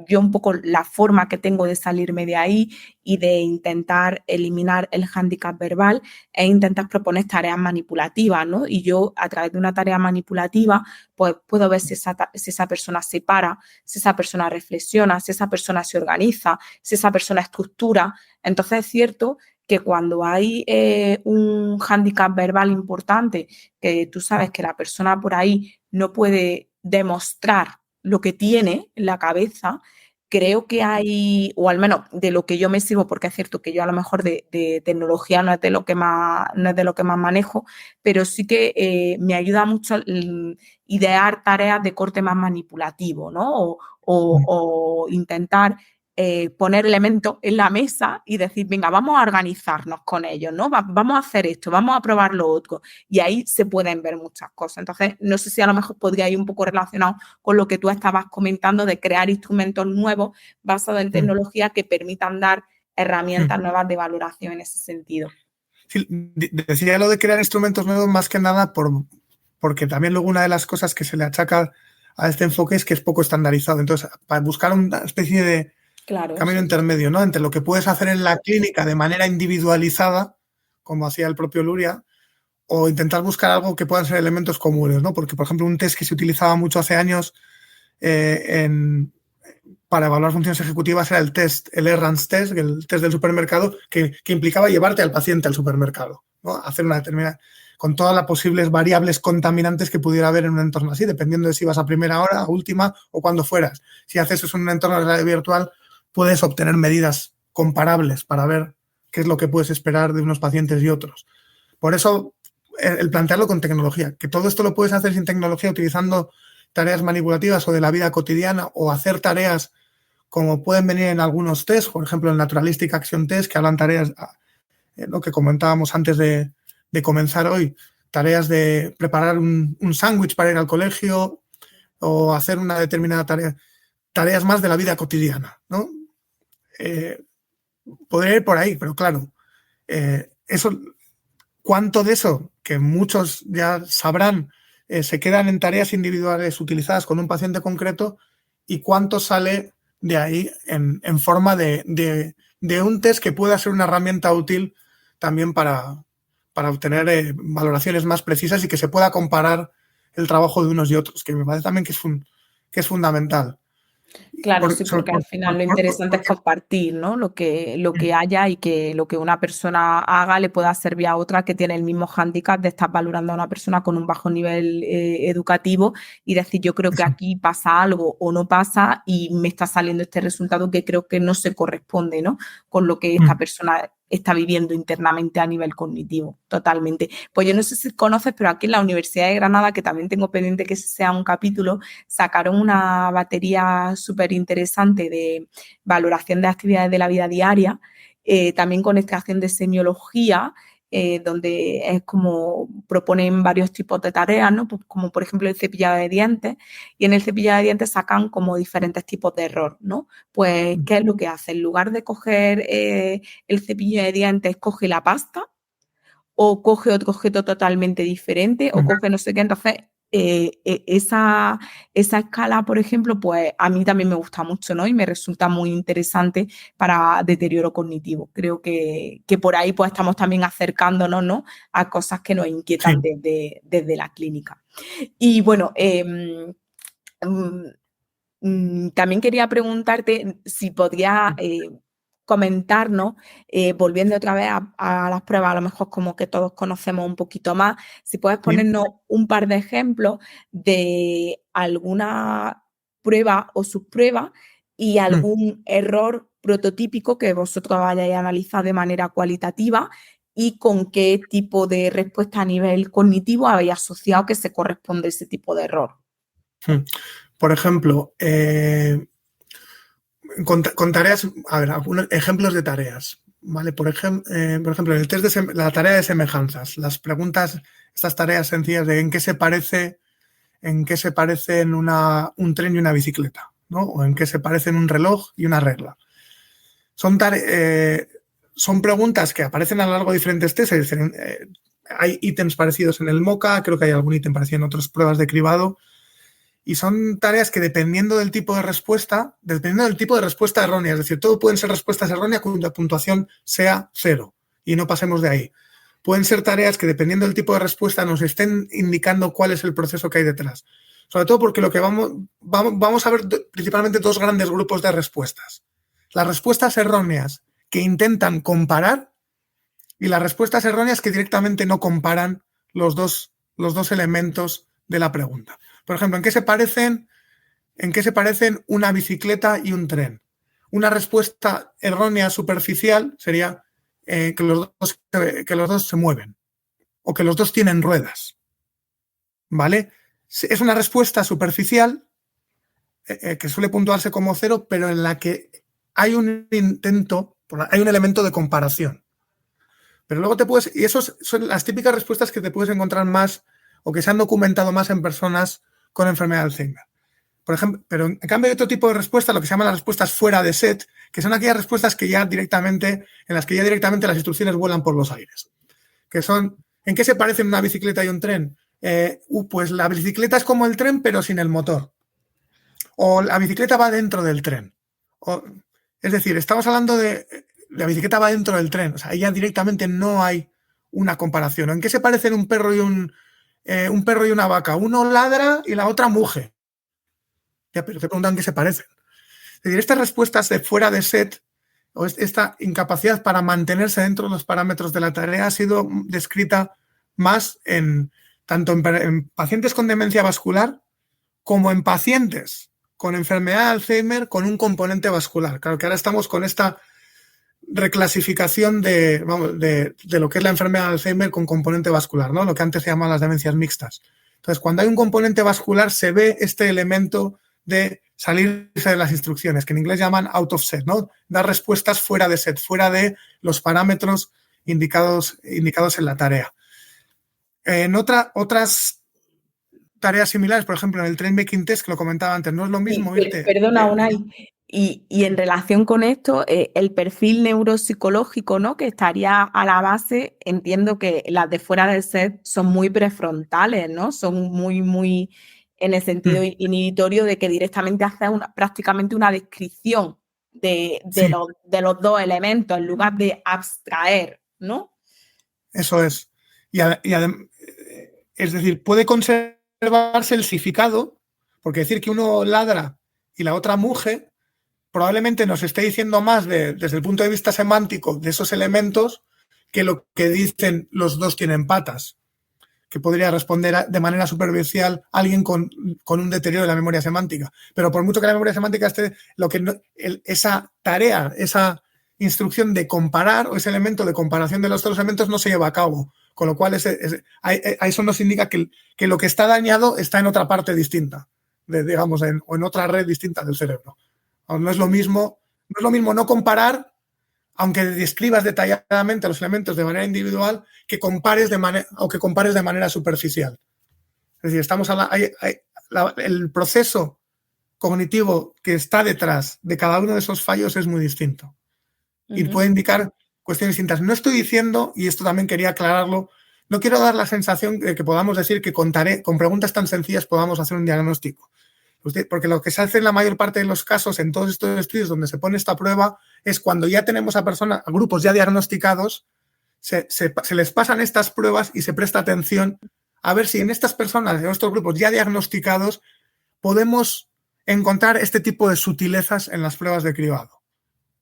yo un poco la forma que tengo de salirme de ahí y de intentar eliminar el hándicap verbal es intentar proponer tareas manipulativas, ¿no? Y yo a través de una tarea manipulativa pues puedo ver si esa persona se para, si esa persona reflexiona, si esa persona se organiza, si esa persona estructura. Entonces es cierto que cuando hay un hándicap verbal importante, que tú sabes que la persona por ahí no puede demostrar lo que tiene en la cabeza, creo que hay, o al menos de lo que yo me sirvo, porque es cierto que yo a lo mejor de tecnología no es de lo que más manejo, pero sí que me ayuda mucho idear tareas de corte más manipulativo, ¿no? O intentar poner elementos en la mesa y decir, venga, vamos a organizarnos con ellos, ¿no? Vamos a hacer esto, vamos a probar lo otro. Y ahí se pueden ver muchas cosas. Entonces, no sé si a lo mejor podría ir un poco relacionado con lo que tú estabas comentando de crear instrumentos nuevos basados en tecnología que permitan dar herramientas nuevas de valoración en ese sentido. Sí, decía lo de crear instrumentos nuevos más que nada porque también luego una de las cosas que se le achaca a este enfoque es que es poco estandarizado. Entonces, para buscar una especie de camino intermedio, ¿no?, entre lo que puedes hacer en la clínica de manera individualizada, como hacía el propio Luria, o intentar buscar algo que puedan ser elementos comunes, ¿no? Porque, por ejemplo, un test que se utilizaba mucho hace años para evaluar funciones ejecutivas era el Errands test, el test del supermercado, que implicaba llevarte al paciente al supermercado, ¿no? Hacer una determinada, con todas las posibles variables contaminantes que pudiera haber en un entorno así, dependiendo de si vas a primera hora, a última o cuando fueras. Si haces eso en un entorno de realidad virtual, puedes obtener medidas comparables para ver qué es lo que puedes esperar de unos pacientes y otros. Por eso, el plantearlo con tecnología, que todo esto lo puedes hacer sin tecnología utilizando tareas manipulativas o de la vida cotidiana o hacer tareas como pueden venir en algunos tests, por ejemplo, el Naturalistic Action Test, que hablan tareas, lo que comentábamos antes de comenzar hoy, tareas de preparar un sándwich para ir al colegio o hacer una determinada tarea, tareas más de la vida cotidiana, ¿no? Podría ir por ahí, pero claro, eso, ¿cuánto de eso, que muchos ya sabrán, se quedan en tareas individuales utilizadas con un paciente concreto y cuánto sale de ahí en forma de un test que pueda ser una herramienta útil también para obtener valoraciones más precisas y que se pueda comparar el trabajo de unos y otros, que me parece también que es fundamental. Claro, sí, porque al final lo interesante es compartir, ¿no? Lo que haya y que lo que una persona haga le pueda servir a otra que tiene el mismo hándicap de estar valorando a una persona con un bajo nivel educativo y decir, yo creo que aquí pasa algo o no pasa y me está saliendo este resultado que creo que no se corresponde, ¿no?, con lo que esta persona está viviendo internamente a nivel cognitivo, totalmente. Pues yo no sé si conoces, pero aquí en la Universidad de Granada, que también tengo pendiente que ese sea un capítulo, sacaron una batería súper interesante de valoración de actividades de la vida diaria, también con extracción de semiología, donde es como proponen varios tipos de tareas, ¿no? Pues como por ejemplo el cepillado de dientes, y en el cepillado de dientes sacan como diferentes tipos de error, ¿no? Pues, ¿qué es lo que hace? En lugar de coger el cepillo de dientes, coge la pasta o coge otro objeto totalmente diferente o coge no sé qué. Entonces, esa escala, por ejemplo, pues a mí también me gusta mucho, ¿no? Y me resulta muy interesante para deterioro cognitivo. Creo que por ahí pues estamos también acercándonos, ¿no?, a cosas que nos inquietan desde la clínica. Y bueno, también quería preguntarte si podía comentarnos, volviendo otra vez a las pruebas, a lo mejor como que todos conocemos un poquito más, si puedes ponernos un par de ejemplos de alguna prueba o subprueba y algún error prototípico que vosotros hayáis analizado de manera cualitativa y con qué tipo de respuesta a nivel cognitivo habéis asociado que se corresponde ese tipo de error. Por ejemplo, con tareas, a ver, algunos ejemplos de tareas, ¿vale? Por ejemplo, en el test de la tarea de semejanzas, las preguntas, estas tareas sencillas de en qué se parecen un tren y una bicicleta, ¿no? O en qué se parecen un reloj y una regla. Son preguntas que aparecen a lo largo de diferentes tests. Hay ítems parecidos en el MOCA, creo que hay algún ítem parecido en otras pruebas de cribado. Y son tareas que dependiendo del tipo de respuesta errónea, es decir, todo pueden ser respuestas erróneas cuya puntuación sea 0 y no pasemos de ahí. Pueden ser tareas que dependiendo del tipo de respuesta nos estén indicando cuál es el proceso que hay detrás. Sobre todo porque lo que vamos a ver principalmente dos grandes grupos de respuestas. Las respuestas erróneas que intentan comparar y las respuestas erróneas que directamente no comparan los dos elementos de la pregunta. Por ejemplo, ¿en qué se parecen una bicicleta y un tren? Una respuesta errónea superficial sería que los dos se mueven o que los dos tienen ruedas. ¿Vale? Es una respuesta superficial que suele puntuarse como 0, pero en la que hay un elemento de comparación. Pero luego y esas son las típicas respuestas que te puedes encontrar más o que se han documentado más en personas con enfermedad de Alzheimer. Por ejemplo, pero en cambio hay otro tipo de respuestas, lo que se llaman las respuestas fuera de set, que son aquellas respuestas en las que ya directamente las instrucciones vuelan por los aires. Que son, ¿en qué se parecen una bicicleta y un tren? Pues la bicicleta es como el tren, pero sin el motor. O la bicicleta va dentro del tren. Es decir, estamos hablando de la bicicleta va dentro del tren. O sea, ahí ya directamente no hay una comparación. ¿En qué se parecen un perro y una vaca? Uno ladra y la otra muge. Ya, pero te preguntan qué se parecen. Es decir, estas respuestas de fuera de set o esta incapacidad para mantenerse dentro de los parámetros de la tarea ha sido descrita más tanto en pacientes con demencia vascular como en pacientes con enfermedad de Alzheimer con un componente vascular. Claro que ahora estamos con esta reclasificación de lo que es la enfermedad de Alzheimer con componente vascular, ¿no? Lo que antes se llamaban las demencias mixtas. Entonces, cuando hay un componente vascular se ve este elemento de salirse de las instrucciones, que en inglés llaman out of set, ¿no? Dar respuestas fuera de set, fuera de los parámetros indicados en la tarea. En otras tareas similares, por ejemplo, en el Train Making Test, que lo comentaba antes, no es lo mismo irte... Perdona, Unai. Y en relación con esto, el perfil neuropsicológico, ¿no? Que estaría a la base, entiendo que las de fuera del set son muy prefrontales, ¿no? Son muy en el sentido inhibitorio de que directamente hace prácticamente una descripción de los dos elementos en lugar de abstraer, ¿no? Eso es. Es decir, puede conservarse el significado, porque decir que uno ladra y la otra muge probablemente nos esté diciendo más desde el punto de vista semántico de esos elementos que lo que dicen los dos tienen patas, que podría responder de manera superficial a alguien con un deterioro de la memoria semántica. Pero por mucho que la memoria semántica esté, esa tarea, esa instrucción de comparar o ese elemento de comparación de los dos elementos no se lleva a cabo. Con lo cual eso nos indica que lo que está dañado está en otra parte distinta, o en otra red distinta del cerebro. No es lo mismo no comparar, aunque describas detalladamente los elementos de manera individual, que compares de manera superficial. Es decir, el proceso cognitivo que está detrás de cada uno de esos fallos es muy distinto. Y puede indicar cuestiones distintas. No estoy diciendo, y esto también quería aclararlo, no quiero dar la sensación de que podamos decir que con preguntas tan sencillas podamos hacer un diagnóstico. Porque lo que se hace en la mayor parte de los casos en todos estos estudios donde se pone esta prueba es cuando ya tenemos a grupos ya diagnosticados, se les pasan estas pruebas y se presta atención a ver si en estas personas, en estos grupos ya diagnosticados, podemos encontrar este tipo de sutilezas en las pruebas de cribado.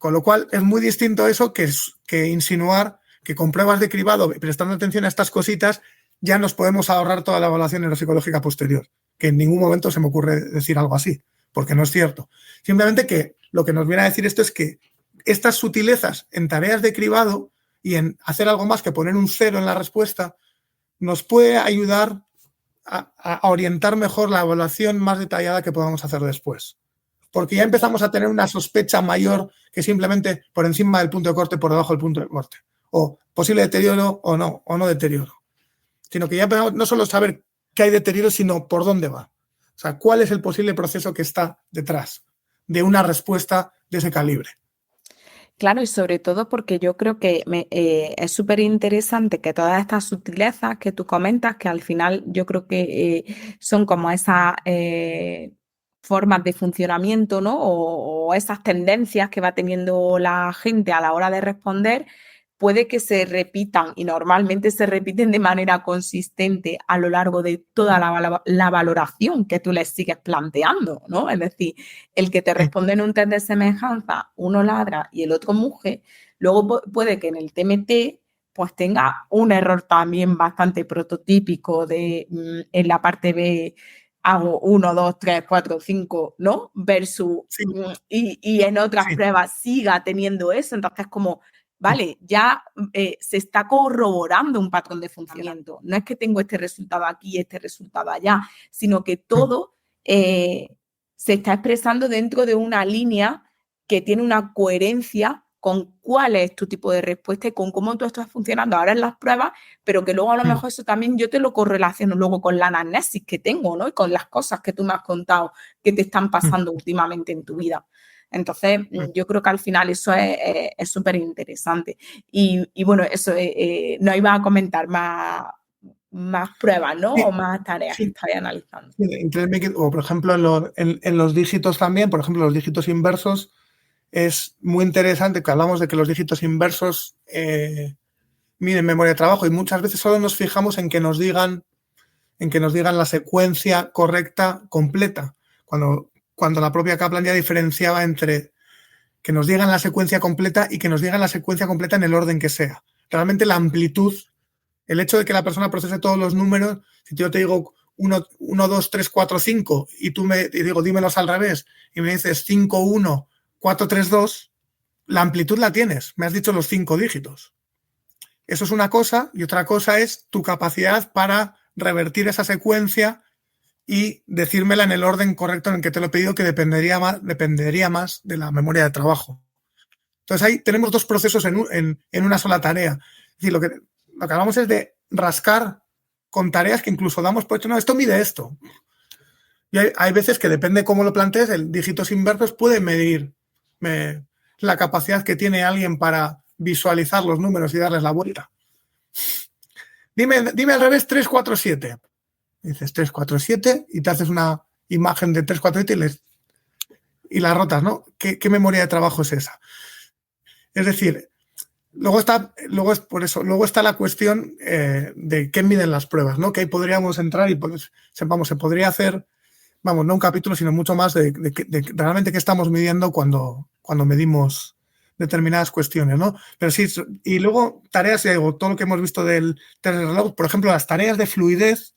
Con lo cual, es muy distinto eso que insinuar que con pruebas de cribado y prestando atención a estas cositas ya nos podemos ahorrar toda la evaluación neuropsicológica posterior. Que en ningún momento se me ocurre decir algo así, porque no es cierto. Simplemente que lo que nos viene a decir esto es que estas sutilezas en tareas de cribado y en hacer algo más que poner un 0 en la respuesta nos puede ayudar a orientar mejor la evaluación más detallada que podamos hacer después. Porque ya empezamos a tener una sospecha mayor que simplemente por encima del punto de corte, por debajo del punto de corte. O posible deterioro o no deterioro. Sino que ya empezamos no solo saber qué hay deterioro, sino por dónde va. O sea, cuál es el posible proceso que está detrás de una respuesta de ese calibre. Claro, y sobre todo porque yo creo que es súper interesante que todas estas sutilezas que tú comentas, que al final yo creo que son como esas formas de funcionamiento, ¿no? O esas tendencias que va teniendo la gente a la hora de responder, puede que se repitan y normalmente se repiten de manera consistente a lo largo de toda la valoración que tú les sigues planteando, ¿no? Es decir, el que te responde en un test de semejanza, uno ladra y el otro muge, luego puede que en el TMT pues tenga un error también bastante prototípico de en la parte B hago 1, 2, 3, 4, 5, ¿no? Versus Sí. Y en otras pruebas siga teniendo eso, entonces como vale, ya se está corroborando un patrón de funcionamiento. No es que tengo este resultado aquí, este resultado allá, sino que todo se está expresando dentro de una línea que tiene una coherencia con cuál es tu tipo de respuesta y con cómo tú estás funcionando ahora en las pruebas, pero que luego a lo mejor eso también yo te lo correlaciono luego con la anamnesis que tengo, ¿no? Y con las cosas que tú me has contado que te están pasando últimamente en tu vida. Entonces, yo creo que al final eso es súper interesante. Y bueno, eso, no iba a comentar más pruebas, ¿no? Sí, o más tareas que estáis analizando. O, por ejemplo, en los dígitos también, por ejemplo, los dígitos inversos, es muy interesante que hablamos de que los dígitos inversos miden memoria de trabajo y muchas veces solo nos fijamos en que nos digan la secuencia correcta completa, cuando la propia Kaplan ya diferenciaba entre que nos digan la secuencia completa y que nos digan la secuencia completa en el orden que sea. Realmente la amplitud, el hecho de que la persona procese todos los números, si yo te digo 1, 2, 3, 4, 5 y tú me digo dímelos al revés y me dices 5, 1, 4, 3, 2, la amplitud la tienes, me has dicho los 5 dígitos. Eso es una cosa y otra cosa es tu capacidad para revertir esa secuencia y decírmela en el orden correcto en el que te lo he pedido, que dependería más de la memoria de trabajo. Entonces ahí tenemos dos procesos en una sola tarea. Es decir, lo que hablamos es de rascar con tareas que incluso damos por hecho, no, esto mide esto. Y hay veces que depende cómo lo plantees, el dígitos inversos puede medir la capacidad que tiene alguien para visualizar los números y darles la vuelta. Dime al revés 3, 4, 7. Dices 3, 4, 7 y te haces una imagen de 3, 4, 7 y la rotas, ¿no? ¿Qué memoria de trabajo es esa? Es decir, luego está la cuestión de qué miden las pruebas, ¿no? Que ahí podríamos entrar y se podría hacer, no un capítulo, sino mucho más de realmente qué estamos midiendo cuando medimos determinadas cuestiones, ¿no? Pero sí, y luego tareas, todo lo que hemos visto del test de reloj, por ejemplo, las tareas de fluidez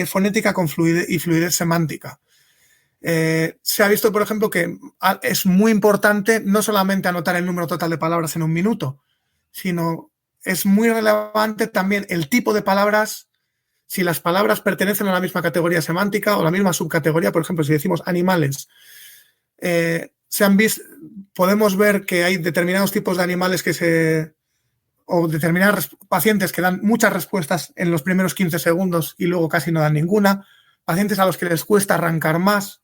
fonética con fluidez semántica. Se ha visto, por ejemplo, que es muy importante no solamente anotar el número total de palabras en un minuto, sino es muy relevante también el tipo de palabras, si las palabras pertenecen a la misma categoría semántica o a la misma subcategoría. Por ejemplo, si decimos animales, podemos ver que hay determinados tipos de animales o determinados pacientes que dan muchas respuestas en los primeros 15 segundos y luego casi no dan ninguna, pacientes a los que les cuesta arrancar más.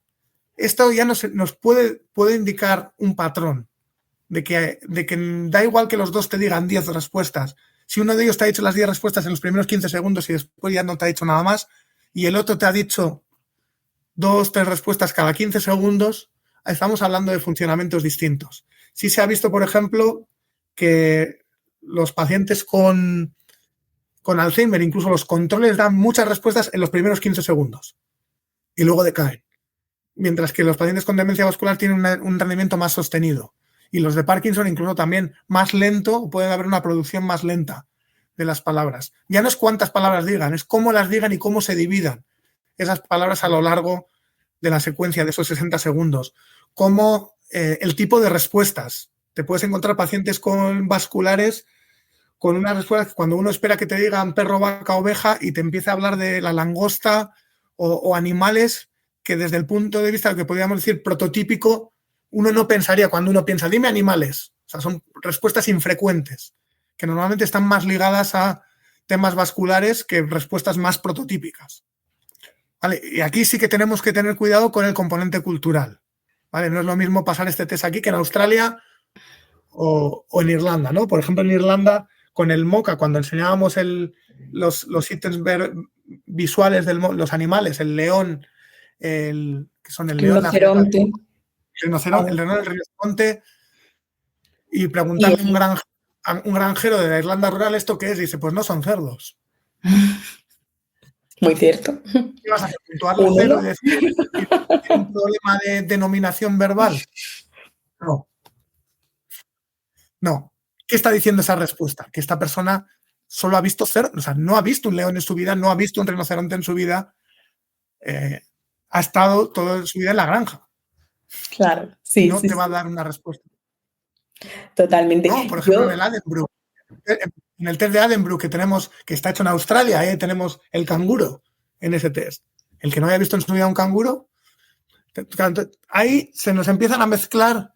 Esto ya nos puede indicar un patrón de que da igual que los dos te digan 10 respuestas. Si uno de ellos te ha dicho las 10 respuestas en los primeros 15 segundos y después ya no te ha dicho nada más, y el otro te ha dicho 2, 3 respuestas cada 15 segundos, estamos hablando de funcionamientos distintos. Sí se ha visto, por ejemplo, que los pacientes con Alzheimer, incluso los controles, dan muchas respuestas en los primeros 15 segundos y luego decaen. Mientras que los pacientes con demencia vascular tienen un rendimiento más sostenido. Y los de Parkinson incluso también más lento, puede haber una producción más lenta de las palabras. Ya no es cuántas palabras digan, es cómo las digan y cómo se dividan esas palabras a lo largo de la secuencia de esos 60 segundos. Cómo el tipo de respuestas. Te puedes encontrar pacientes con vasculares con unas respuestas cuando uno espera que te digan perro, vaca, oveja y te empieza a hablar de la langosta o animales que desde el punto de vista que podríamos decir prototípico, uno no pensaría cuando uno piensa, dime animales. O sea, son respuestas infrecuentes, que normalmente están más ligadas a temas vasculares que respuestas más prototípicas. ¿Vale? Y aquí sí que tenemos que tener cuidado con el componente cultural. ¿Vale? No es lo mismo pasar este test aquí que en Australia o en Irlanda, ¿no? Por ejemplo, en Irlanda, con el MoCA, cuando enseñábamos los ítems visuales de los animales, el león, que son el león, Rinoceronte. el rinoceronte, y preguntando a un granjero de la Irlanda rural, ¿esto qué es? Dice, pues no son cerdos. Muy cierto. ¿Qué vas a hacer? ¿Puntuarle cero y decir, ¿tiene un problema de denominación verbal? No. No. ¿Qué está diciendo esa respuesta? Que esta persona solo ha visto cerdos, o sea, no ha visto un león en su vida, no ha visto un rinoceronte en su vida, ha estado toda su vida en la granja. Claro, sí. No te va a dar una respuesta. Totalmente. No, por ejemplo, en el Addenbrooke, en el test de Addenbrooke que tenemos, que está hecho en Australia, tenemos el canguro en ese test. El que no haya visto en su vida un canguro, ahí se nos empiezan a mezclar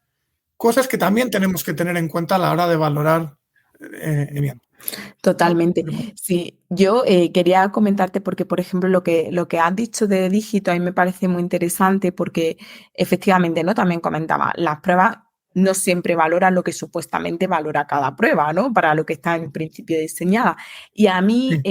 cosas que también tenemos que tener en cuenta a la hora de valorar bien. Totalmente. Sí, yo quería comentarte porque, por ejemplo, lo que has dicho de dígito a mí me parece muy interesante porque efectivamente, ¿no? También comentaba, las pruebas no siempre valoran lo que supuestamente valora cada prueba, ¿no? Para lo que está en principio diseñada. Y a mí,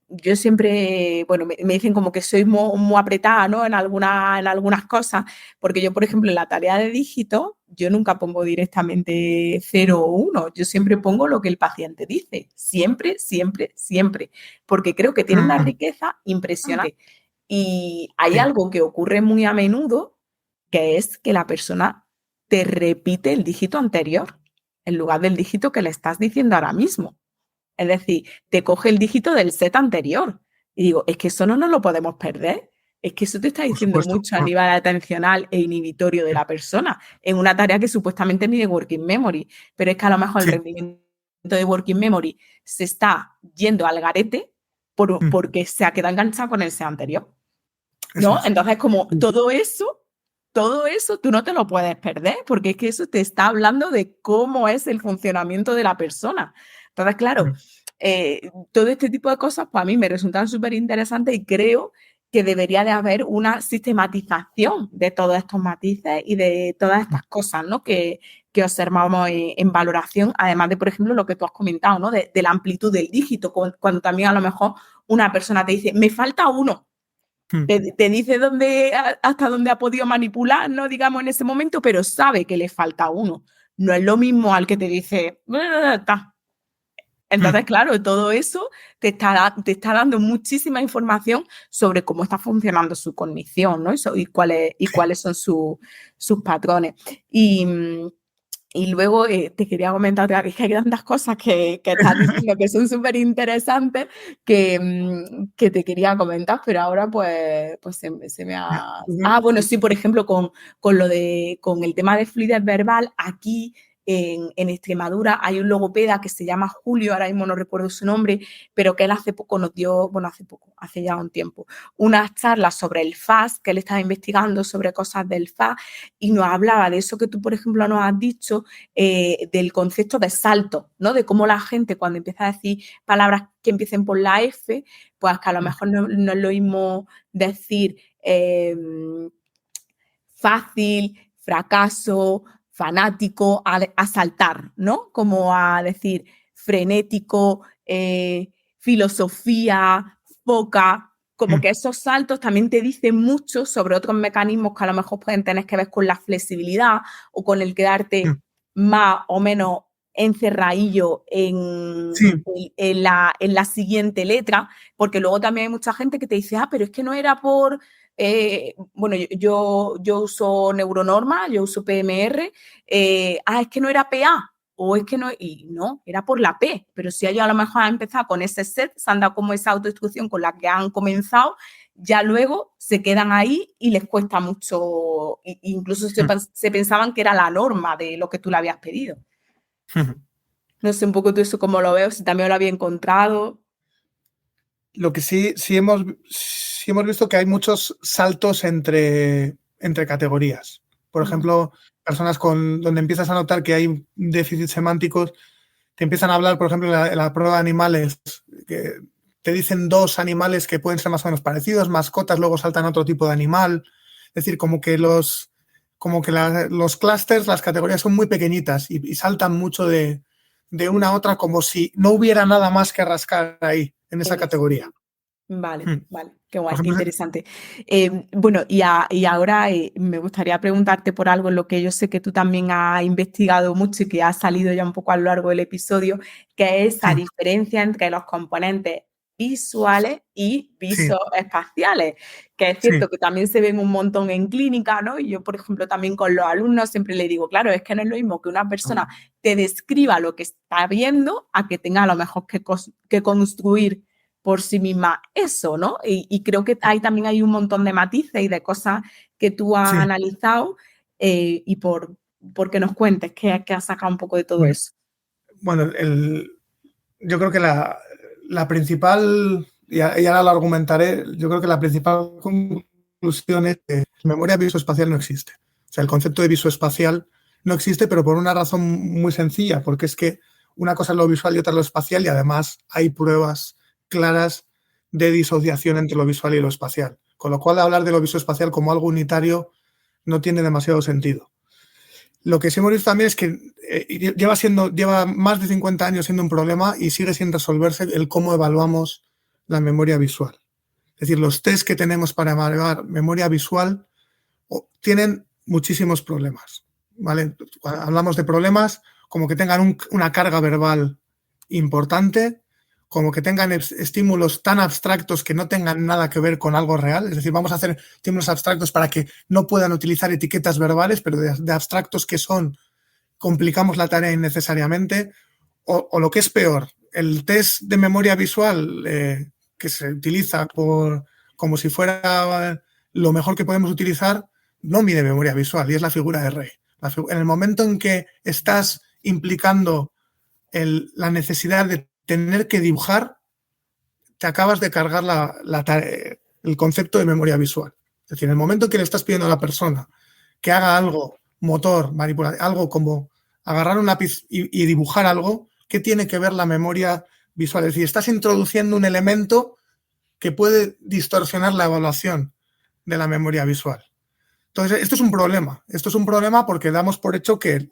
yo siempre, bueno, me dicen como que soy muy apretada, ¿no? En algunas cosas, porque yo, por ejemplo, en la tarea de dígito, yo nunca pongo directamente 0 o 1, yo siempre pongo lo que el paciente dice, siempre, siempre, siempre, porque creo que tiene una riqueza impresionante. Y hay algo que ocurre muy a menudo, que es que la persona te repite el dígito anterior en lugar del dígito que le estás diciendo ahora mismo. Es decir, te coge el dígito del set anterior. Y digo, es que eso no nos lo podemos perder. Es que eso te está diciendo mucho a nivel atencional e inhibitorio de la persona en una tarea que supuestamente mide working memory. Pero es que a lo mejor el rendimiento de working memory se está yendo al garete porque se ha quedado enganchado con el set anterior. ¿No? Entonces, como todo eso tú no te lo puedes perder porque es que eso te está hablando de cómo es el funcionamiento de la persona. Entonces, claro, todo este tipo de cosas pues a mí me resultan súper interesantes y creo que debería de haber una sistematización de todos estos matices y de todas estas cosas, ¿no? que observamos en valoración, además de, por ejemplo, lo que tú has comentado, ¿no? De la amplitud del dígito, cuando también a lo mejor una persona te dice, me falta uno. Te dice hasta dónde ha podido manipular, ¿no? Digamos, en ese momento, pero sabe que le falta uno. No es lo mismo al que te dice, entonces, claro, todo eso te está dando muchísima información sobre cómo está funcionando su cognición, ¿no? Y cuáles son sus patrones. Y luego te quería comentar que hay tantas cosas que estás diciendo que son súper interesantes que te quería comentar, pero ahora pues se me ha... bueno, sí, por ejemplo, con el tema de fluidez verbal, aquí en Extremadura hay un logopeda que se llama Julio, ahora mismo no recuerdo su nombre, pero que él hace poco nos dio, hace ya un tiempo, unas charlas sobre el FAS, que él estaba investigando sobre cosas del FAS y nos hablaba de eso que tú, por ejemplo, nos has dicho, del concepto de salto, ¿no? De cómo la gente cuando empieza a decir palabras que empiecen por la F, pues que a lo mejor no es lo mismo decir fácil, fracaso, fanático, a saltar, ¿no? Como a decir frenético, filosofía, foca, como que esos saltos también te dicen mucho sobre otros mecanismos que a lo mejor pueden tener que ver con la flexibilidad o con el quedarte más o menos encerradillo en la siguiente letra, porque luego también hay mucha gente que te dice, pero es que no era por bueno, yo uso Neuronorma, yo uso PMR, es que no era PA, o es que no, y no, era por la P, pero si ellos a lo mejor han empezado con ese set, se han dado como esa autoinstrucción con la que han comenzado, ya luego se quedan ahí y les cuesta mucho, incluso se pensaban que era la norma de lo que tú le habías pedido. No sé un poco tú eso cómo lo veo, si también lo había encontrado. Lo que sí hemos visto que hay muchos saltos entre categorías. Por ejemplo, personas donde empiezas a notar que hay déficits semánticos, te empiezan a hablar, por ejemplo, en la prueba de animales, que te dicen 2 animales que pueden ser más o menos parecidos, mascotas, luego saltan a otro tipo de animal. Es decir, como que los clústeres, las categorías son muy pequeñitas y saltan mucho de una a otra como si no hubiera nada más que rascar ahí, en esa categoría. Vale, vale, qué guay, qué interesante. Bueno, y ahora me gustaría preguntarte por algo en lo que yo sé que tú también has investigado mucho y que ha salido ya un poco a lo largo del episodio, que es esa diferencia entre los componentes visuales y visoespaciales, que es cierto que también se ven un montón en clínica, ¿no? Y yo, por ejemplo, también con los alumnos siempre le digo, claro, es que no es lo mismo que una persona te describa lo que está viendo a que tenga a lo mejor que construir por sí misma eso, ¿no? Y creo que ahí también hay un montón de matices y de cosas que tú has analizado y porque nos cuentes qué has sacado un poco de todo eso. Bueno, yo creo que la principal, y ahora lo argumentaré, yo creo que la principal conclusión es que la memoria visoespacial no existe. O sea, el concepto de visoespacial no existe, pero por una razón muy sencilla, porque es que una cosa es lo visual y otra es lo espacial, y además hay pruebas claras de disociación entre lo visual y lo espacial. Con lo cual, hablar de lo visoespacial como algo unitario no tiene demasiado sentido. Lo que sí hemos visto también es que lleva más de 50 años siendo un problema y sigue sin resolverse el cómo evaluamos la memoria visual. Es decir, los test que tenemos para evaluar memoria visual tienen muchísimos problemas, ¿vale? Cuando hablamos de problemas, como que tengan una carga verbal importante, como que tengan estímulos tan abstractos que no tengan nada que ver con algo real. Es decir, vamos a hacer estímulos abstractos para que no puedan utilizar etiquetas verbales, pero de abstractos que son, complicamos la tarea innecesariamente. O lo que es peor, el test de memoria visual que se utiliza como si fuera lo mejor que podemos utilizar, no mide memoria visual, y es la figura de Rey. En el momento en que estás implicando la necesidad de tener que dibujar, te acabas de cargar el concepto de memoria visual. Es decir, en el momento en que le estás pidiendo a la persona que haga algo motor, manipular, algo como agarrar un lápiz y dibujar algo, ¿qué tiene que ver la memoria visual? Es decir, estás introduciendo un elemento que puede distorsionar la evaluación de la memoria visual. Entonces, esto es un problema. Esto es un problema porque damos por hecho que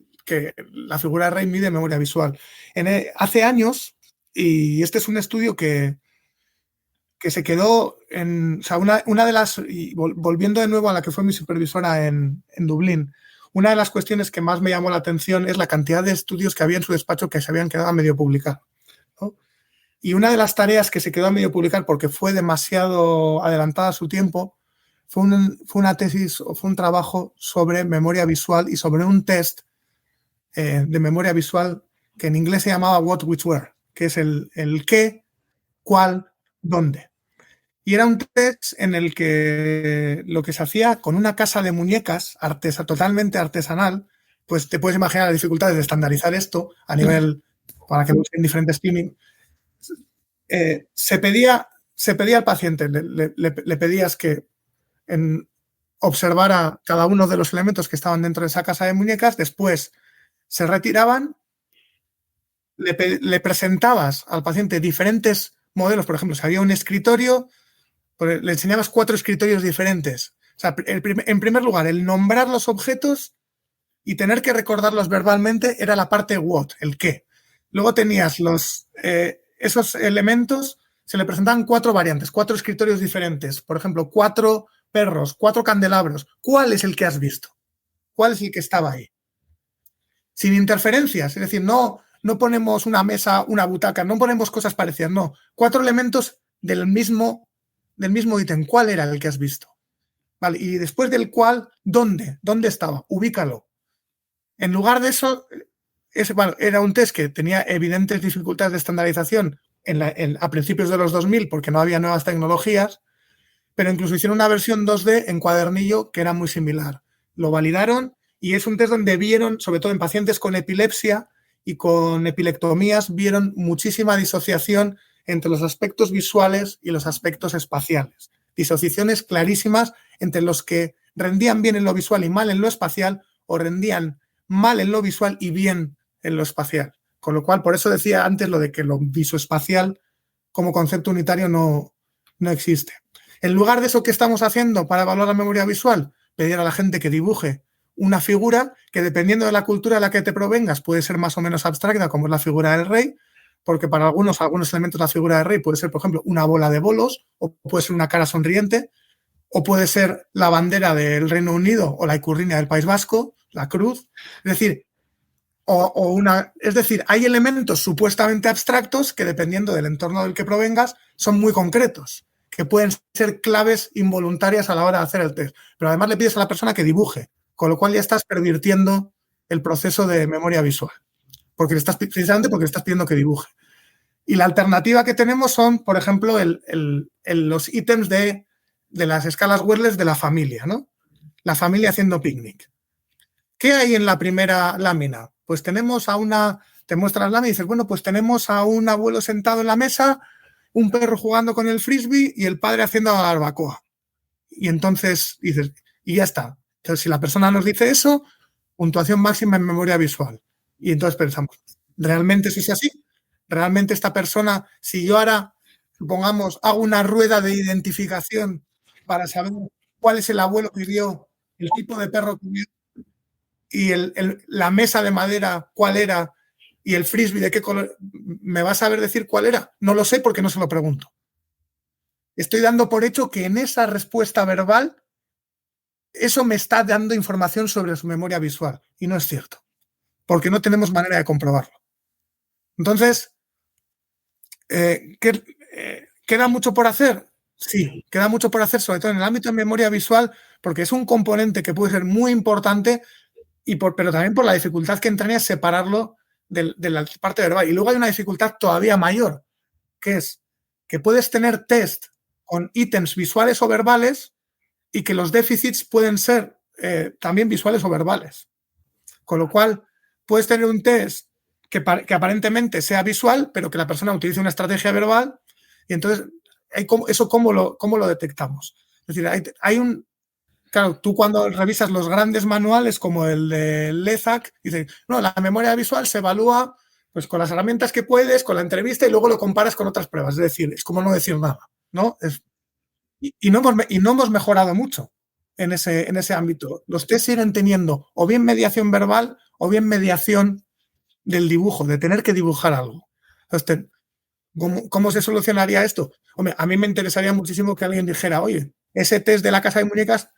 la figura de Rey mide memoria visual. Hace años, y este es un estudio que se quedó en... O sea, una de las... Y volviendo de nuevo a la que fue mi supervisora en Dublín, una de las cuestiones que más me llamó la atención es la cantidad de estudios que había en su despacho que se habían quedado a medio publicar, ¿no? Y una de las tareas que se quedó a medio publicar porque fue demasiado adelantada a su tiempo fue una tesis o fue un trabajo sobre memoria visual y sobre un test de memoria visual que en inglés se llamaba What, Which, Where, que es el qué, cuál, dónde. Y era un test en el que lo que se hacía con una casa de muñecas totalmente artesanal, pues te puedes imaginar las dificultades de estandarizar esto a nivel, para que lo usen diferentes streaming. Se pedía al paciente, le pedías que observara cada uno de los elementos que estaban dentro de esa casa de muñecas, después se retiraban, le presentabas al paciente diferentes modelos, por ejemplo, si había un escritorio, le enseñabas 4 escritorios diferentes. O sea, en primer lugar, el nombrar los objetos y tener que recordarlos verbalmente era la parte what, el qué. Luego tenías esos elementos, se le presentaban 4 variantes, 4 escritorios diferentes. Por ejemplo, 4 perros, 4 candelabros. ¿Cuál es el que has visto? ¿Cuál es el que estaba ahí? Sin interferencias, es decir, no ponemos una mesa, una butaca, no ponemos cosas parecidas, no. 4 elementos del mismo ítem. ¿Cuál era el que has visto? Vale, y después del cual, ¿dónde? ¿Dónde estaba? Ubícalo. En lugar de eso, era un test que tenía evidentes dificultades de estandarización a principios de los 2000 porque no había nuevas tecnologías, pero incluso hicieron una versión 2D en cuadernillo que era muy similar. Lo validaron y es un test donde vieron, sobre todo en pacientes con epilepsia y con epilectomías, vieron muchísima disociación entre los aspectos visuales y los aspectos espaciales. Disociaciones clarísimas entre los que rendían bien en lo visual y mal en lo espacial, o rendían mal en lo visual y bien en lo espacial. Con lo cual, por eso decía antes lo de que lo visoespacial como concepto unitario no existe. En lugar de eso, ¿qué estamos haciendo para evaluar la memoria visual? Pedir a la gente que dibuje una figura que, dependiendo de la cultura de la que te provengas, puede ser más o menos abstracta, como es la figura del rey, porque para algunos elementos la figura del rey puede ser, por ejemplo, una bola de bolos, o puede ser una cara sonriente, o puede ser la bandera del Reino Unido o la icurriña del País Vasco, la cruz. Es decir, hay elementos supuestamente abstractos que, dependiendo del entorno del que provengas, son muy concretos, que pueden ser claves involuntarias a la hora de hacer el test. Pero además le pides a la persona que dibuje, con lo cual ya estás pervirtiendo el proceso de memoria visual, precisamente porque le estás pidiendo que dibuje. Y la alternativa que tenemos son, por ejemplo, los ítems de las escalas Wheelers de la familia, ¿no? La familia haciendo picnic. ¿Qué hay en la primera lámina? Pues tenemos te muestran la lámina y dices, bueno, pues tenemos a un abuelo sentado en la mesa, un perro jugando con el frisbee y el padre haciendo la barbacoa. Y entonces dices, y ya está. Entonces, si la persona nos dice eso, puntuación máxima en memoria visual. Y entonces pensamos, ¿realmente eso es así? ¿Realmente esta persona, si yo ahora, supongamos, hago una rueda de identificación para saber cuál es el abuelo que vio, el tipo de perro que vio, y la mesa de madera cuál era, y el frisbee de qué color, ¿me va a saber decir cuál era? No lo sé porque no se lo pregunto. Estoy dando por hecho que en esa respuesta verbal eso me está dando información sobre su memoria visual, y no es cierto, porque no tenemos manera de comprobarlo. Entonces, ¿queda mucho por hacer? Sí, queda mucho por hacer, sobre todo en el ámbito de memoria visual, porque es un componente que puede ser muy importante, pero también por la dificultad que entraña separarlo de la parte verbal. Y luego hay una dificultad todavía mayor, que es que puedes tener test con ítems visuales o verbales y que los déficits pueden ser también visuales o verbales. Con lo cual, puedes tener un test que aparentemente sea visual, pero que la persona utilice una estrategia verbal, y entonces, ¿eso cómo lo detectamos? Es decir, claro, tú cuando revisas los grandes manuales como el de Lezac, dices, no, la memoria visual se evalúa pues con las herramientas que puedes, con la entrevista, y luego lo comparas con otras pruebas. Es decir, es como no decir nada, ¿no? Y no hemos mejorado mucho en ese ámbito. Los test siguen teniendo o bien mediación verbal o bien mediación del dibujo, de tener que dibujar algo. Entonces, ¿cómo se solucionaría esto? Hombre, a mí me interesaría muchísimo que alguien dijera, oye, ese test de la casa de muñecas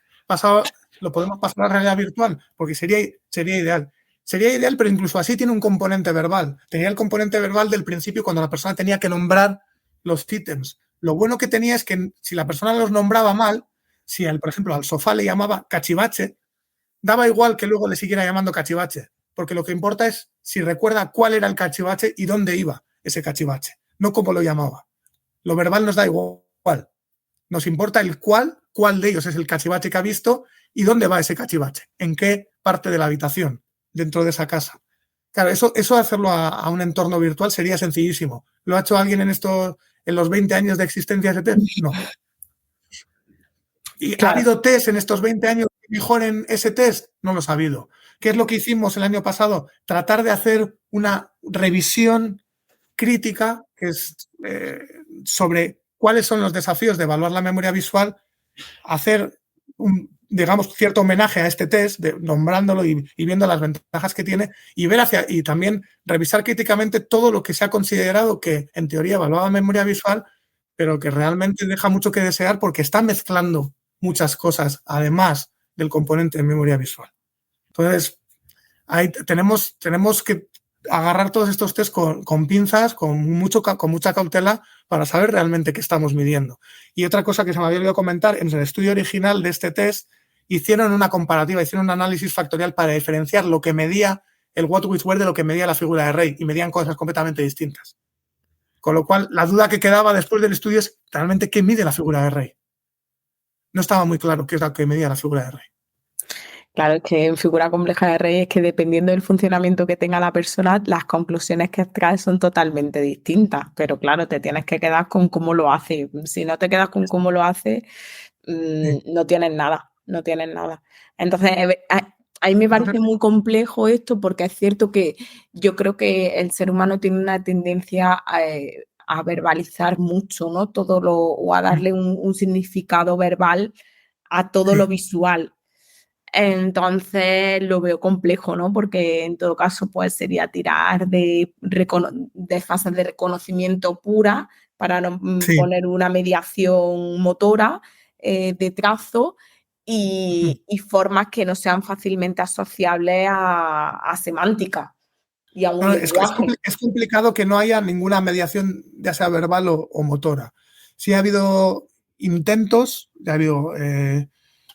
lo podemos pasar a la realidad virtual, porque sería ideal. Sería ideal, pero incluso así tiene un componente verbal. Tenía el componente verbal del principio cuando la persona tenía que nombrar los ítems. Lo bueno que tenía es que si la persona los nombraba mal, si por ejemplo al sofá le llamaba cachivache, daba igual que luego le siguiera llamando cachivache, porque lo que importa es si recuerda cuál era el cachivache y dónde iba ese cachivache, no cómo lo llamaba. Lo verbal nos da igual. Nos importa el cuál de ellos es el cachivache que ha visto y dónde va ese cachivache, en qué parte de la habitación, dentro de esa casa. Claro, eso hacerlo a un entorno virtual sería sencillísimo. ¿Lo ha hecho alguien en los 20 años de existencia de ese test? No. ¿Y claro, ha habido test en estos 20 años que mejoren ese test? No los ha habido. ¿Qué es lo que hicimos el año pasado? Tratar de hacer una revisión crítica que es, sobre cuáles son los desafíos de evaluar la memoria visual, hacer digamos, cierto homenaje a este test, nombrándolo y viendo las ventajas que tiene, y también revisar críticamente todo lo que se ha considerado que en teoría evaluaba memoria visual, pero que realmente deja mucho que desear porque está mezclando muchas cosas, además del componente de memoria visual. Entonces, tenemos que agarrar todos estos test con pinzas, con mucha cautela, para saber realmente qué estamos midiendo. Y otra cosa que se me había olvidado comentar, en el estudio original de este test hicieron una comparativa, hicieron un análisis factorial para diferenciar lo que medía el what with where de lo que medía la figura de Rey, y medían cosas completamente distintas. Con lo cual, la duda que quedaba después del estudio es realmente qué mide la figura de Rey. No estaba muy claro qué es lo que medía la figura de Rey. Claro, es que en figura compleja de Rey es que dependiendo del funcionamiento que tenga la persona, las conclusiones que extraes son totalmente distintas. Pero claro, te tienes que quedar con cómo lo hace. Si no te quedas con cómo lo hace, no tienes nada, no tienes nada. Entonces, ahí me parece muy complejo esto, porque es cierto que yo creo que el ser humano tiene una tendencia a verbalizar mucho, ¿no? O a darle un significado verbal a todo lo visual. Entonces lo veo complejo, ¿no? Porque en todo caso pues sería tirar de fases de reconocimiento pura para no poner una mediación motora de trazo y formas que no sean fácilmente asociables a semántica y a un lenguaje. Es complicado que no haya ninguna mediación, ya sea verbal o motora. Sí ha habido intentos, ya ha habido...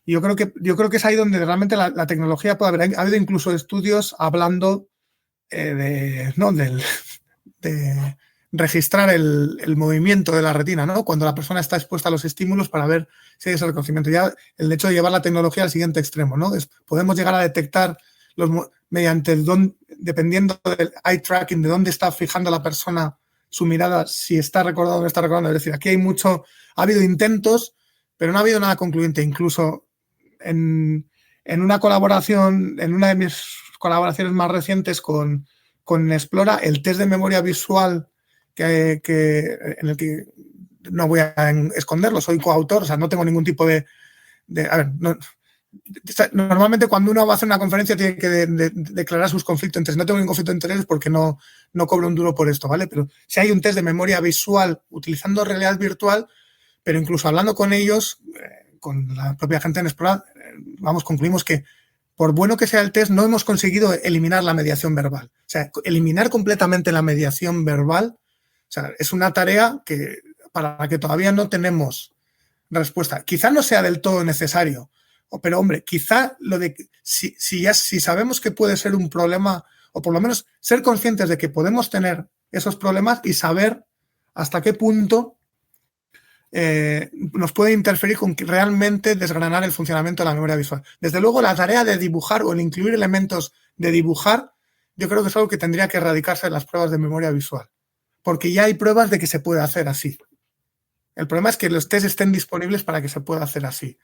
Yo creo que es ahí donde realmente la tecnología puede haber. Ha habido incluso estudios hablando de registrar el movimiento de la retina, ¿no? Cuando la persona está expuesta a los estímulos para ver si hay ese reconocimiento. Ya el hecho de llevar la tecnología al siguiente extremo, ¿no? Podemos llegar a detectar mediante dependiendo del eye tracking, de dónde está fijando la persona su mirada, si está recordando o no está recordando. Es decir, aquí ha habido intentos, pero no ha habido nada concluyente. Incluso en una de mis colaboraciones más recientes con Explora, el test de memoria visual en el que no voy a esconderlo, soy coautor, o sea, no tengo ningún tipo de a ver, normalmente cuando uno va a hacer una conferencia tiene que declarar sus conflictos de interés. No tengo ningún conflicto de interés porque no cobro un duro por esto, ¿vale? Pero si hay un test de memoria visual utilizando realidad virtual, pero incluso hablando con ellos, con la propia gente en Explora, concluimos que por bueno que sea el test, no hemos conseguido eliminar la mediación verbal. O sea, eliminar completamente la mediación verbal, o sea, es una tarea para la que todavía no tenemos respuesta. Quizá no sea del todo necesario, pero hombre, quizá si sabemos que puede ser un problema, o por lo menos ser conscientes de que podemos tener esos problemas y saber hasta qué punto nos puede interferir con realmente desgranar el funcionamiento de la memoria visual. Desde luego, la tarea de dibujar o el incluir elementos de dibujar, yo creo que es algo que tendría que erradicarse en las pruebas de memoria visual, porque ya hay pruebas de que se puede hacer así. El problema es que los test estén disponibles para que se pueda hacer así.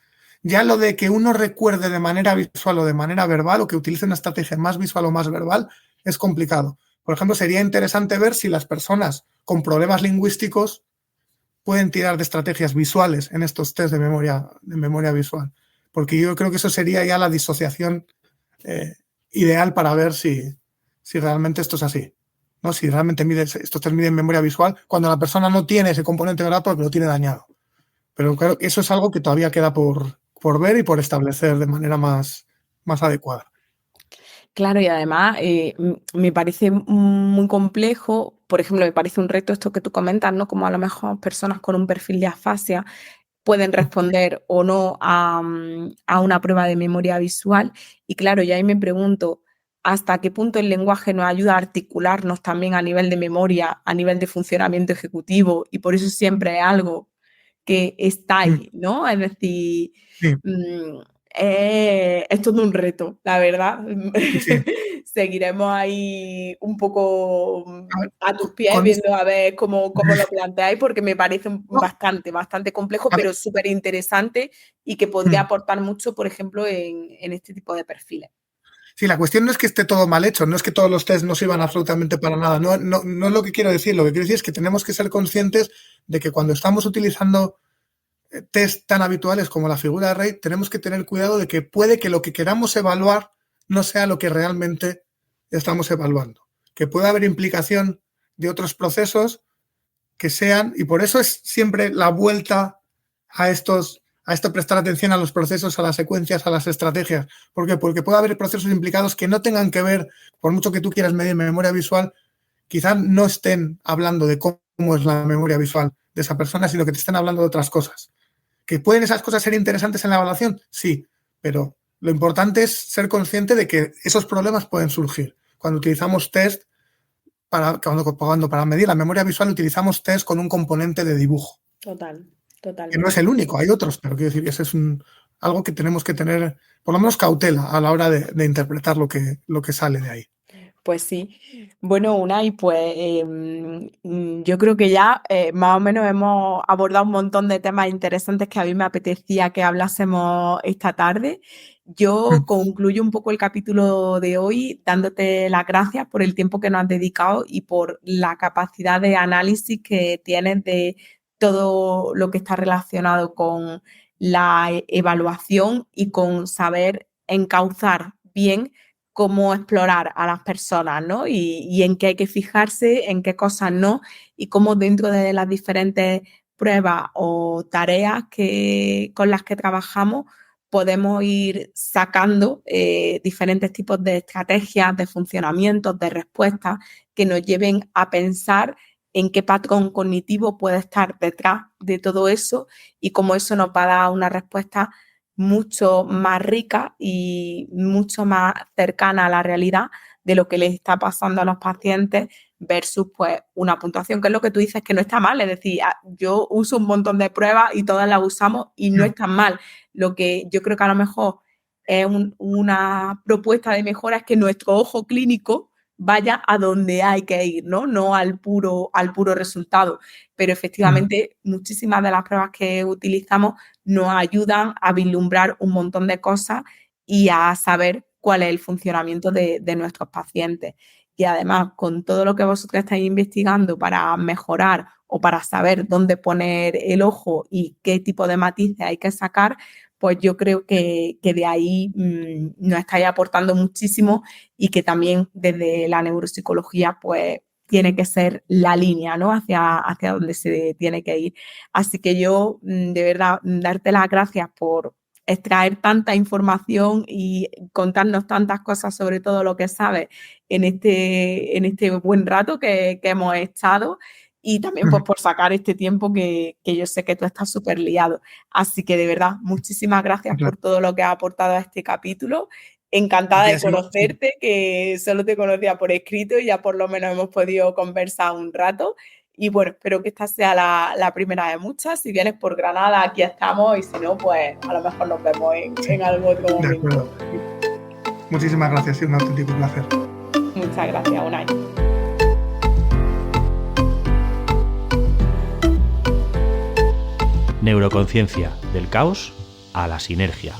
Ya lo de que uno recuerde de manera visual o de manera verbal, o que utilice una estrategia más visual o más verbal, es complicado. Por ejemplo, sería interesante ver si las personas con problemas lingüísticos pueden tirar de estrategias visuales en estos test de memoria visual. Porque yo creo que eso sería ya la disociación ideal para ver si realmente esto es así, ¿no? Si realmente estos test miden memoria visual cuando la persona no tiene ese componente de dato porque lo tiene dañado. Pero creo que eso es algo que todavía queda por ver y por establecer de manera más adecuada. Claro, y además me parece muy complejo, por ejemplo, me parece un reto esto que tú comentas, ¿no? Como a lo mejor personas con un perfil de afasia pueden responder o no a una prueba de memoria visual. Y claro, yo ahí me pregunto, ¿hasta qué punto el lenguaje nos ayuda a articularnos también a nivel de memoria, a nivel de funcionamiento ejecutivo? Y por eso siempre es algo que está ahí, ¿no? Es decir... Sí. Es todo un reto, la verdad. Sí. Seguiremos ahí un poco a tus pies viendo a ver cómo lo planteáis, porque me parece bastante complejo, pero súper interesante y que podría aportar mucho, por ejemplo, en este tipo de perfiles. Sí, la cuestión no es que esté todo mal hecho, no es que todos los test no sirvan absolutamente para nada, no es lo que quiero decir. Lo que quiero decir es que tenemos que ser conscientes de que cuando estamos utilizando test tan habituales como la figura de Rey, tenemos que tener cuidado de que puede que lo que queramos evaluar no sea lo que realmente estamos evaluando, que pueda haber implicación de otros procesos que sean, y por eso es siempre la vuelta a estos a esto prestar atención a los procesos, a las secuencias, a las estrategias. ¿Por qué? Porque puede haber procesos implicados que no tengan que ver, por mucho que tú quieras medir memoria visual, quizás no estén hablando de cómo es la memoria visual de esa persona, sino que te estén hablando de otras cosas. ¿Que pueden esas cosas ser interesantes en la evaluación? Sí, pero lo importante es ser consciente de que esos problemas pueden surgir. Cuando utilizamos test, cuando para medir la memoria visual utilizamos test con un componente de dibujo. Totalmente. Que no es el único, hay otros, pero quiero decir que ese es algo que tenemos que tener, por lo menos cautela a la hora de interpretar lo que sale de ahí. Pues sí. Bueno, Unai, pues yo creo que ya más o menos hemos abordado un montón de temas interesantes que a mí me apetecía que hablásemos esta tarde. Yo concluyo un poco el capítulo de hoy dándote las gracias por el tiempo que nos has dedicado y por la capacidad de análisis que tienes de todo lo que está relacionado con la evaluación y con saber encauzar bien cómo explorar a las personas, ¿no? Y en qué hay que fijarse, en qué cosas no, y cómo dentro de las diferentes pruebas o tareas con las que trabajamos podemos ir sacando diferentes tipos de estrategias, de funcionamientos, de respuestas que nos lleven a pensar en qué patrón cognitivo puede estar detrás de todo eso y cómo eso nos va a dar una respuesta mucho más rica y mucho más cercana a la realidad de lo que les está pasando a los pacientes versus pues una puntuación, que es lo que tú dices que no está mal. Es decir, yo uso un montón de pruebas y todas las usamos y no está mal. Lo que yo creo que a lo mejor es una propuesta de mejora es que nuestro ojo clínico vaya a donde hay que ir, no al puro resultado. Pero efectivamente, muchísimas de las pruebas que utilizamos nos ayudan a vislumbrar un montón de cosas y a saber cuál es el funcionamiento de nuestros pacientes. Y además, con todo lo que vosotros estáis investigando para mejorar o para saber dónde poner el ojo y qué tipo de matices hay que sacar, pues yo creo que de ahí nos estáis aportando muchísimo y que también desde la neuropsicología pues tiene que ser la línea, ¿no? Hacia donde se tiene que ir. Así que yo, de verdad, darte las gracias por extraer tanta información y contarnos tantas cosas sobre todo lo que sabes en este buen rato que hemos estado. Y también pues por sacar este tiempo que yo sé que tú estás súper liado. Así que de verdad, muchísimas gracias por todo lo que has aportado a este capítulo. Encantada de conocerte, que solo te conocía por escrito y ya por lo menos hemos podido conversar un rato. Y bueno, espero que esta sea la primera de muchas. Si vienes por Granada, aquí estamos y si no, pues a lo mejor nos vemos en algún otro momento. Muchísimas gracias, es un auténtico placer. Muchas gracias, Unai. Neuroconciencia, del caos a la sinergia.